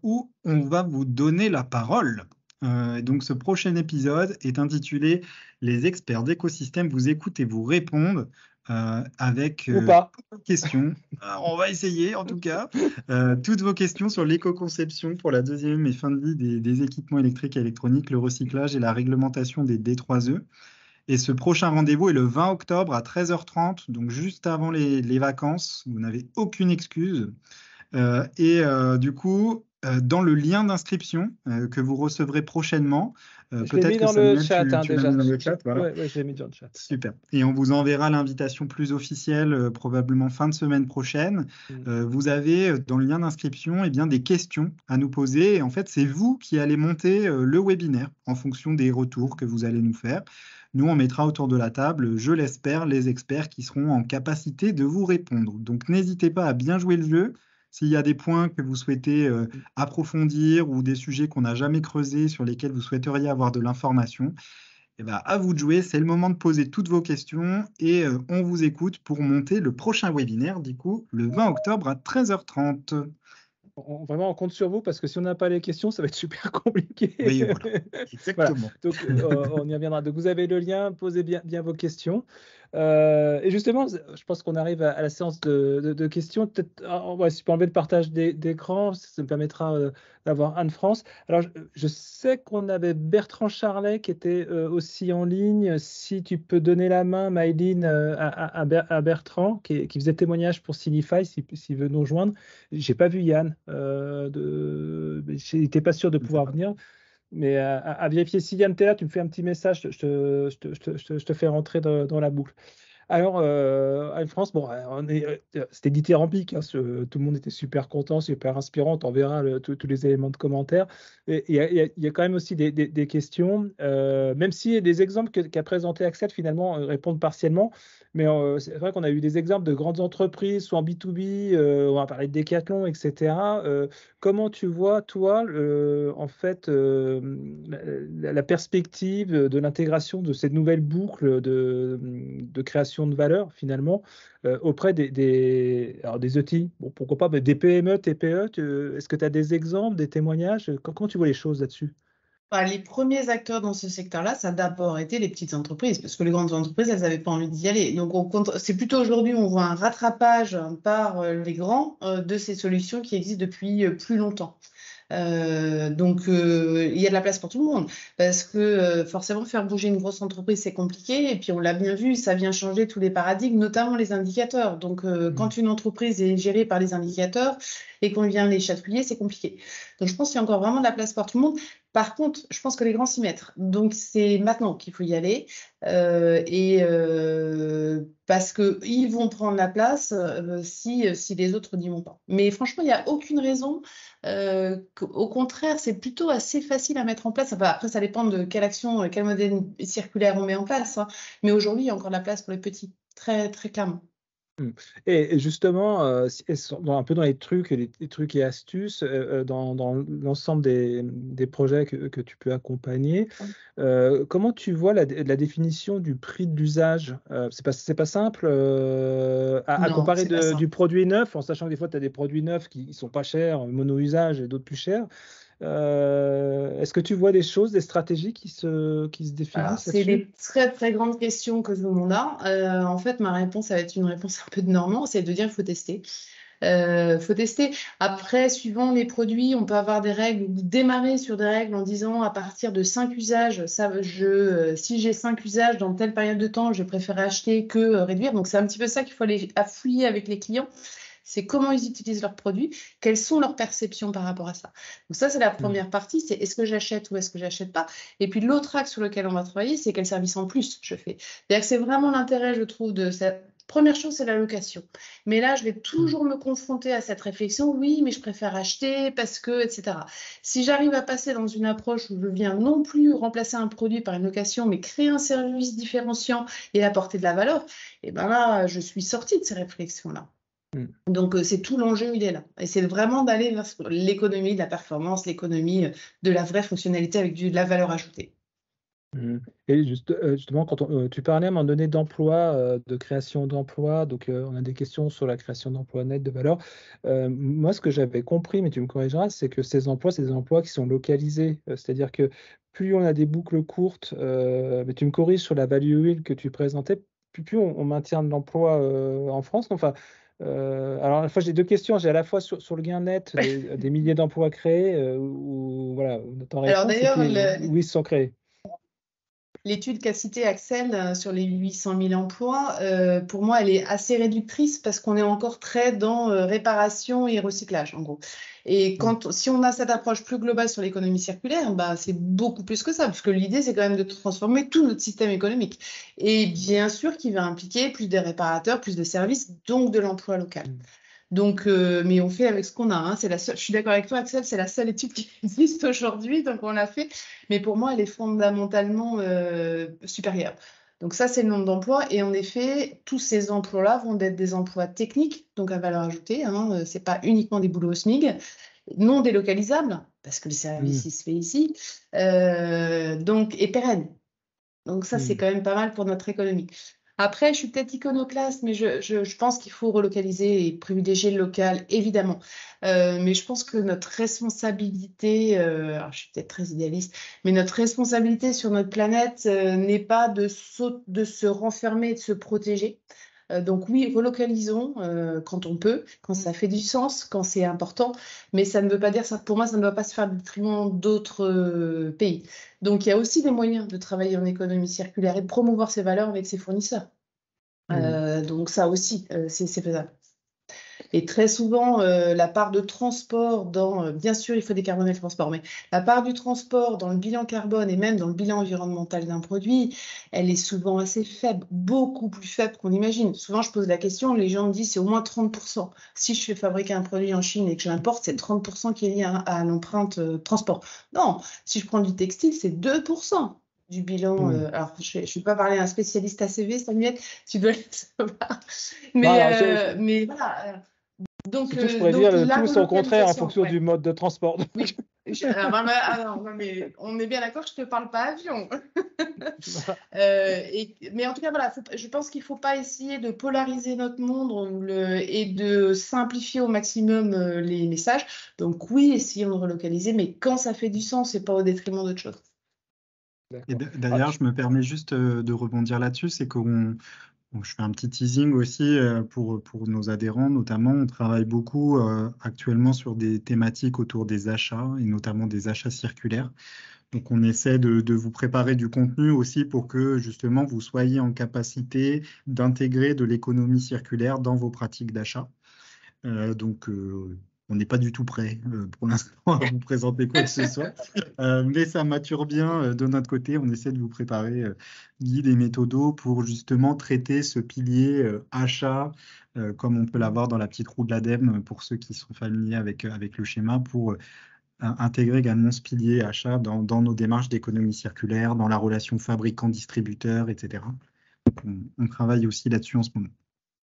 où on va vous donner la parole. Donc, ce prochain épisode est intitulé « Les experts d'écosystème vous écoutent et vous répondent » avec ou pas. questions. On va essayer en tout cas. Toutes vos questions sur l'éco-conception pour la deuxième et fin de vie des équipements électriques et électroniques, le recyclage et la réglementation des D3E. Et ce prochain rendez-vous est le 20 octobre à 13h30, donc juste avant les vacances. Vous n'avez aucune excuse. Du coup, dans le lien d'inscription que vous recevrez prochainement, peut-être que dans le chat déjà. Dans le chat, voilà. Oui, je l'ai mis dans le chat. Super. Et on vous enverra l'invitation plus officielle probablement fin de semaine prochaine. Vous avez dans le lien d'inscription des questions à nous poser. Et en fait, c'est vous qui allez monter le webinaire en fonction des retours que vous allez nous faire. Nous, on mettra autour de la table, je l'espère, les experts qui seront en capacité de vous répondre. Donc, n'hésitez pas à bien jouer le jeu. S'il y a des points que vous souhaitez approfondir ou des sujets qu'on n'a jamais creusés sur lesquels vous souhaiteriez avoir de l'information, à vous de jouer. C'est le moment de poser toutes vos questions et on vous écoute pour monter le prochain webinaire, du coup, le 20 octobre à 13h30. Vraiment, on compte sur vous parce que si on n'a pas les questions, ça va être super compliqué. Oui, voilà. Exactement. Voilà. Donc, on y reviendra. Donc, vous avez le lien, posez bien vos questions. Et justement, je pense qu'on arrive à la séance de questions. Peut-être, si tu peux enlever le partage d'écran, ça me permettra d'avoir Anne-France. Alors, je sais qu'on avait Bertrand Charlet qui était aussi en ligne. Si tu peux donner la main, Maëline, à Bertrand, qui faisait témoignage pour Signify, s'il veut nous rejoindre. J'ai pas vu Yann. J'étais pas sûr de pouvoir venir. Mais à vérifier, si Yann t'es là, tu me fais un petit message, je te fais rentrer dans la boucle. Alors, Anne-France, bon, c'était dithyrambique, hein, tout le monde était super content, super inspirant, on verra tous les éléments de commentaires. Et il y a quand même aussi des questions, même si des exemples qu'a présenté Axel, finalement, répondent partiellement. Mais c'est vrai qu'on a eu des exemples de grandes entreprises, soit en B2B, on va parler de Decathlon, etc. Comment tu vois, toi, en fait, la perspective de l'intégration de cette nouvelle boucle de création de valeur, finalement, auprès alors des ETI, bon, pourquoi pas, mais des PME, TPE, est-ce que tu as des exemples, des témoignages? Comment tu vois les choses là-dessus? Les premiers acteurs dans ce secteur-là, ça a d'abord été les petites entreprises, parce que les grandes entreprises, elles n'avaient pas envie d'y aller. Donc, c'est plutôt aujourd'hui, on voit un rattrapage par les grands de ces solutions qui existent depuis plus longtemps. Donc, il y a de la place pour tout le monde, parce que forcément, faire bouger une grosse entreprise, c'est compliqué. Et puis, on l'a bien vu, ça vient changer tous les paradigmes, notamment les indicateurs. Donc, quand une entreprise est gérée par les indicateurs et qu'on vient les chatouiller, c'est compliqué. Donc, je pense qu'il y a encore vraiment de la place pour tout le monde. Par contre, je pense que les grands s'y mettent. Donc, c'est maintenant qu'il faut y aller. Parce qu'ils vont prendre la place si les autres n'y vont pas. Mais franchement, il n'y a aucune raison. Au contraire, c'est plutôt assez facile à mettre en place. Enfin, après, ça dépend de quelle action, quel modèle circulaire on met en place, hein. Mais aujourd'hui, il y a encore de la place pour les petits, très, très clairement. Et justement, un peu dans les trucs, les trucs et astuces, dans l'ensemble des projets que tu peux accompagner, comment tu vois la définition du prix de l'usage? C'est pas simple à Non, comparer c'est pas ça. du produit neuf, en sachant que des fois, tu as des produits neufs qui ne sont pas chers, mono-usage, et d'autres plus chers. Est-ce que tu vois des choses, des stratégies qui se Alors, définissent c'est là-dessus? des très, très grandes questions que tout le monde a. En fait, ma réponse, ça va être une réponse un peu de Normand, c'est de dire qu'il faut tester. Faut tester. Après, suivant les produits, on peut avoir des règles ou démarrer sur des règles en disant à partir de 5 usages, si j'ai 5 usages dans telle période de temps, je préfère acheter que réduire. Donc, c'est un petit peu ça qu'il faut aller affouiller avec les clients. C'est comment ils utilisent leurs produits, quelles sont leurs perceptions par rapport à ça. Donc ça, c'est la première partie, c'est est-ce que j'achète ou est-ce que j'achète pas. Et puis l'autre axe sur lequel on va travailler, c'est quel service en plus je fais. C'est-à-dire que c'est vraiment l'intérêt, je trouve, de cette première chose, c'est la location. Mais là, je vais toujours me confronter à cette réflexion, oui, mais je préfère acheter parce que, etc. Si j'arrive à passer dans une approche où je viens non plus remplacer un produit par une location, mais créer un service différenciant et apporter de la valeur, et ben là, je suis sortie de ces réflexions-là. Donc, c'est tout l'enjeu, il est là. Et c'est vraiment d'aller vers l'économie de la performance, l'économie de la vraie fonctionnalité avec de la valeur ajoutée. Et justement, quand tu parlais à un moment donné d'emploi, de création d'emplois, donc on a des questions sur la création d'emplois nets de valeur. Moi, ce que j'avais compris, mais tu me corrigeras, c'est que ces emplois, c'est des emplois qui sont localisés. C'est-à-dire que plus on a des boucles courtes, mais tu me corriges sur la value wheel que tu présentais, plus on maintient de l'emploi en France. Enfin, alors, à la fois, j'ai deux questions. J'ai à la fois sur le gain net des milliers d'emplois créés, ou voilà, ta Alors réponse, et d'ailleurs, puis où ils sont créés. l'étude qu'a citée Axel sur les 800 000 emplois, pour moi, elle est assez réductrice parce qu'on est encore très dans réparation et recyclage, en gros. Et si on a cette approche plus globale sur l'économie circulaire, bah, c'est beaucoup plus que ça, parce que l'idée, c'est quand même de transformer tout notre système économique. Et bien sûr qu'il va impliquer plus de réparateurs, plus de services, donc de l'emploi local. Donc, mais on fait avec ce qu'on a, hein. C'est la seule, je suis d'accord avec toi, Axel, c'est la seule étude qui existe aujourd'hui, donc on l'a fait. Mais pour moi, elle est fondamentalement supérieure. Donc ça, c'est le nombre d'emplois. Et en effet, tous ces emplois-là vont être des emplois techniques, donc à valeur ajoutée, hein. C'est pas uniquement des boulots au SMIC, non délocalisables, parce que le service, il se fait ici, et pérennes. Donc ça, c'est quand même pas mal pour notre économie. Après, je suis peut-être iconoclaste, mais je pense qu'il faut relocaliser et privilégier le local, évidemment. Mais je pense que notre responsabilité, alors je suis peut-être très idéaliste, mais notre responsabilité sur notre planète n'est pas de se renfermer et de se protéger. Donc oui, relocalisons quand on peut, quand ça fait du sens, quand c'est important, mais ça ne veut pas dire ça. Pour moi, ça ne doit pas se faire au détriment d'autres pays. Donc il y a aussi des moyens de travailler en économie circulaire et de promouvoir ces valeurs avec ses fournisseurs. Donc ça aussi, c'est faisable. Et très souvent, la part de transport dans, bien sûr, il faut décarboner le transport, mais la part du transport dans le bilan carbone et même dans le bilan environnemental d'un produit, elle est souvent assez faible, beaucoup plus faible qu'on imagine. Souvent, je pose la question, les gens me disent c'est au moins 30%. Si je fais fabriquer un produit en Chine et que je l'importe, c'est 30% qui est lié à l'empreinte transport. Non, si je prends du textile, c'est 2% du bilan. Alors, je ne vais pas parler à un spécialiste ACV, Samuel, tu dois le savoir. Mais voilà. Donc, surtout, je pourrais dire le la tout son contraire en relocalisation, fonction du mode de transport. oui. Non, mais on est bien d'accord, je ne te parle pas avion. Mais en tout cas, voilà, je pense qu'il ne faut pas essayer de polariser notre monde et de simplifier au maximum les messages. Donc oui, essayons de relocaliser, mais quand ça fait du sens et pas au détriment d'autres choses. Et d'ailleurs, je me permets juste de rebondir là-dessus, c'est que je fais un petit teasing aussi pour nos adhérents, notamment. On travaille beaucoup actuellement sur des thématiques autour des achats et notamment des achats circulaires. Donc, on essaie de vous préparer du contenu aussi pour que justement vous soyez en capacité d'intégrer de l'économie circulaire dans vos pratiques d'achat. Donc, on n'est pas du tout prêt pour l'instant à vous présenter quoi que ce soit, mais ça mature bien de notre côté. On essaie de vous préparer guides et méthodos pour justement traiter ce pilier achat, comme on peut l'avoir dans la petite roue de l'ADEME pour ceux qui sont familiers avec le schéma, pour intégrer également ce pilier achat dans nos démarches d'économie circulaire, dans la relation fabricant-distributeur, etc. Donc, on travaille aussi là-dessus en ce moment.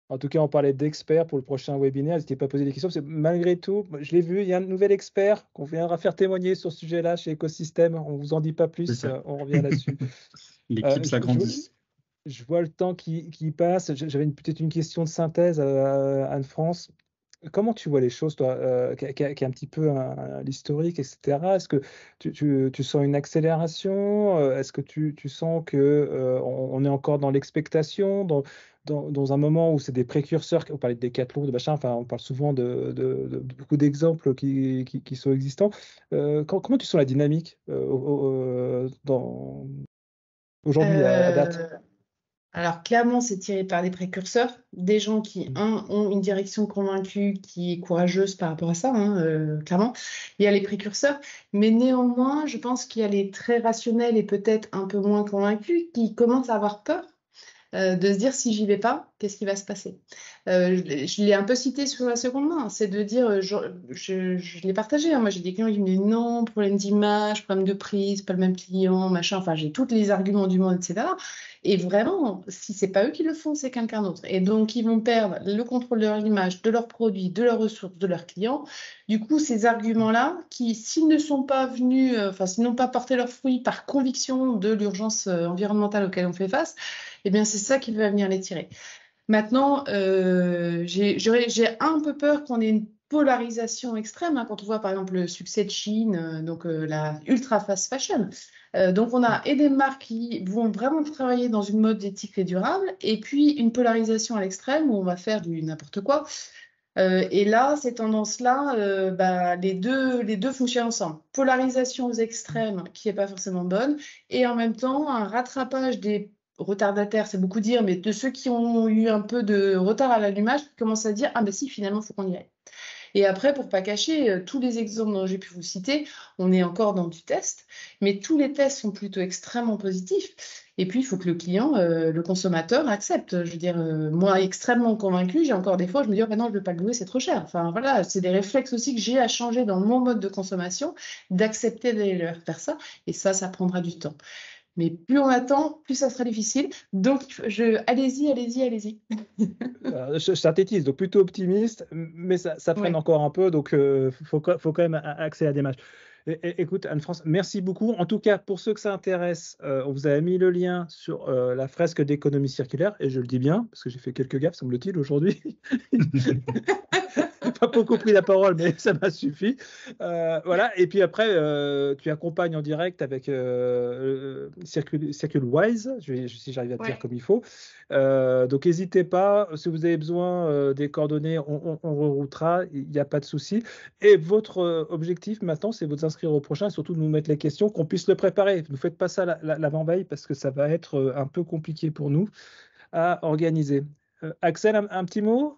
En tout cas, on parlait d'experts pour le prochain webinaire. N'hésitez pas à poser des questions. Parce que malgré tout, je l'ai vu, il y a un nouvel expert qu'on viendra faire témoigner sur ce sujet-là chez Écosystème. On ne vous en dit pas plus, on revient là-dessus. L'équipe s'agrandit. Je vois le temps qui passe. J'avais peut-être une question de synthèse à Anne-France. Comment tu vois les choses, toi, qui est un petit peu l'historique, etc. Est-ce que tu sens une accélération? Est-ce que tu sens que on est encore dans l'expectation, dans un moment où c'est des précurseurs? On parlait de Decathlon, de machin. Enfin, on parle souvent de beaucoup d'exemples qui sont existants. Comment tu sens la dynamique aujourd'hui à date? Alors, clairement, c'est tiré par des précurseurs, des gens qui, ont une direction convaincue, qui est courageuse par rapport à ça, clairement. Il y a les précurseurs, mais néanmoins, je pense qu'il y a les très rationnels et peut-être un peu moins convaincus qui commencent à avoir peur de se dire si j'y vais pas, qu'est-ce qui va se passer? Je l'ai un peu cité sur la seconde main, c'est de dire, je l'ai partagé, moi j'ai des clients qui me disent non, problème d'image, problème de prix, c'est pas le même client, machin, enfin j'ai tous les arguments du monde, etc. Et vraiment, si c'est pas eux qui le font, c'est quelqu'un d'autre. Et donc ils vont perdre le contrôle de leur image, de leurs produits, de leurs ressources, de leurs clients. Du coup, ces arguments-là, qui s'ils ne sont pas venus, s'ils n'ont pas porté leurs fruits par conviction de l'urgence environnementale auquel on fait face, eh bien, c'est ça qui va venir les tirer. Maintenant, j'ai un peu peur qu'on ait une polarisation extrême, quand on voit par exemple le succès de Chine, donc la ultra fast fashion. Donc, on a et des marques qui vont vraiment travailler dans une mode éthique et durable, et puis une polarisation à l'extrême où on va faire du n'importe quoi. Et là, ces tendances-là, les deux fonctionnent ensemble. Polarisation aux extrêmes qui n'est pas forcément bonne, et en même temps, un rattrapage des retardataires, c'est beaucoup dire, mais de ceux qui ont eu un peu de retard à l'allumage, qui commencent à dire « Ah ben si, finalement, il faut qu'on y aille ». Et après, pour ne pas cacher, tous les exemples dont j'ai pu vous citer, on est encore dans du test, mais tous les tests sont plutôt extrêmement positifs. Et puis, il faut que le client, le consommateur, accepte. Je veux dire, moi, extrêmement convaincue, j'ai encore des fois, je me dis, oh, ben non, je ne veux pas le louer, c'est trop cher. Enfin, voilà, c'est des réflexes aussi que j'ai à changer dans mon mode de consommation, d'accepter d'aller faire ça. Et ça prendra du temps. Mais plus on attend, plus ça sera difficile. Donc, allez-y. Je synthétise, donc plutôt optimiste, mais ça freine encore un peu, donc il faut quand même axer la démarche. Écoute, Anne-France, merci beaucoup. En tout cas, pour ceux que ça intéresse, on vous a mis le lien sur la fresque d'économie circulaire, et je le dis bien, parce que j'ai fait quelques gaffes, semble-t-il, aujourd'hui. Pas beaucoup pris la parole, mais ça m'a suffi. Voilà. Et puis après, tu accompagnes en direct avec CircleWise, si j'arrive à te dire comme il faut. Donc n'hésitez pas, si vous avez besoin des coordonnées, on reroutera, il n'y a pas de souci. Et votre objectif maintenant, c'est de vous inscrire au prochain et surtout de nous mettre les questions, qu'on puisse le préparer. Ne faites pas ça l'avant-veille parce que ça va être un peu compliqué pour nous à organiser. Axel, un petit mot?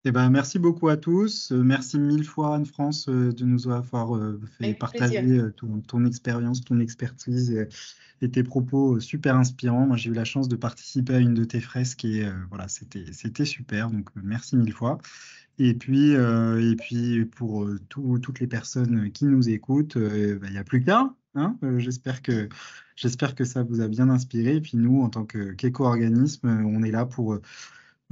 Eh ben, merci beaucoup à tous. Merci mille fois, Anne-France, de nous avoir fait Avec partager plaisir. ton expérience, ton expertise et tes propos super inspirants. Moi, j'ai eu la chance de participer à une de tes fresques et voilà, c'était super. Donc, merci mille fois. Et puis pour toutes les personnes qui nous écoutent, il n'y a plus qu'un. Hein. J'espère que ça vous a bien inspiré. Et puis nous, en tant qu'éco-organisme, on est là pour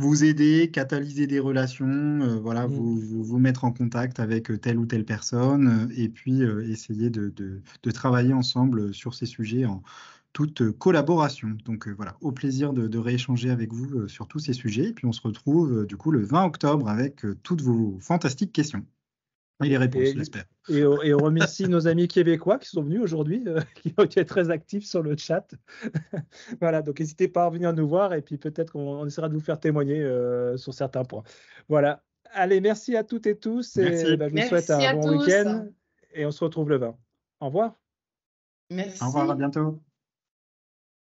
vous aider, catalyser des relations, voilà, vous mettre en contact avec telle ou telle personne, et puis essayer de travailler ensemble sur ces sujets en toute collaboration. Donc voilà, au plaisir de rééchanger avec vous sur tous ces sujets. Et puis on se retrouve du coup le 20 octobre avec toutes vos fantastiques questions. Et les réponses, j'espère. Et on remercie nos amis québécois qui sont venus aujourd'hui, qui ont été très actifs sur le chat. Voilà, donc n'hésitez pas à venir nous voir et puis peut-être qu'on essaiera de vous faire témoigner sur certains points. Voilà. Allez, merci à toutes et tous Merci. et je vous souhaite Merci un à bon tous. week-end et on se retrouve le 20. Au revoir. Merci. Au revoir, à bientôt.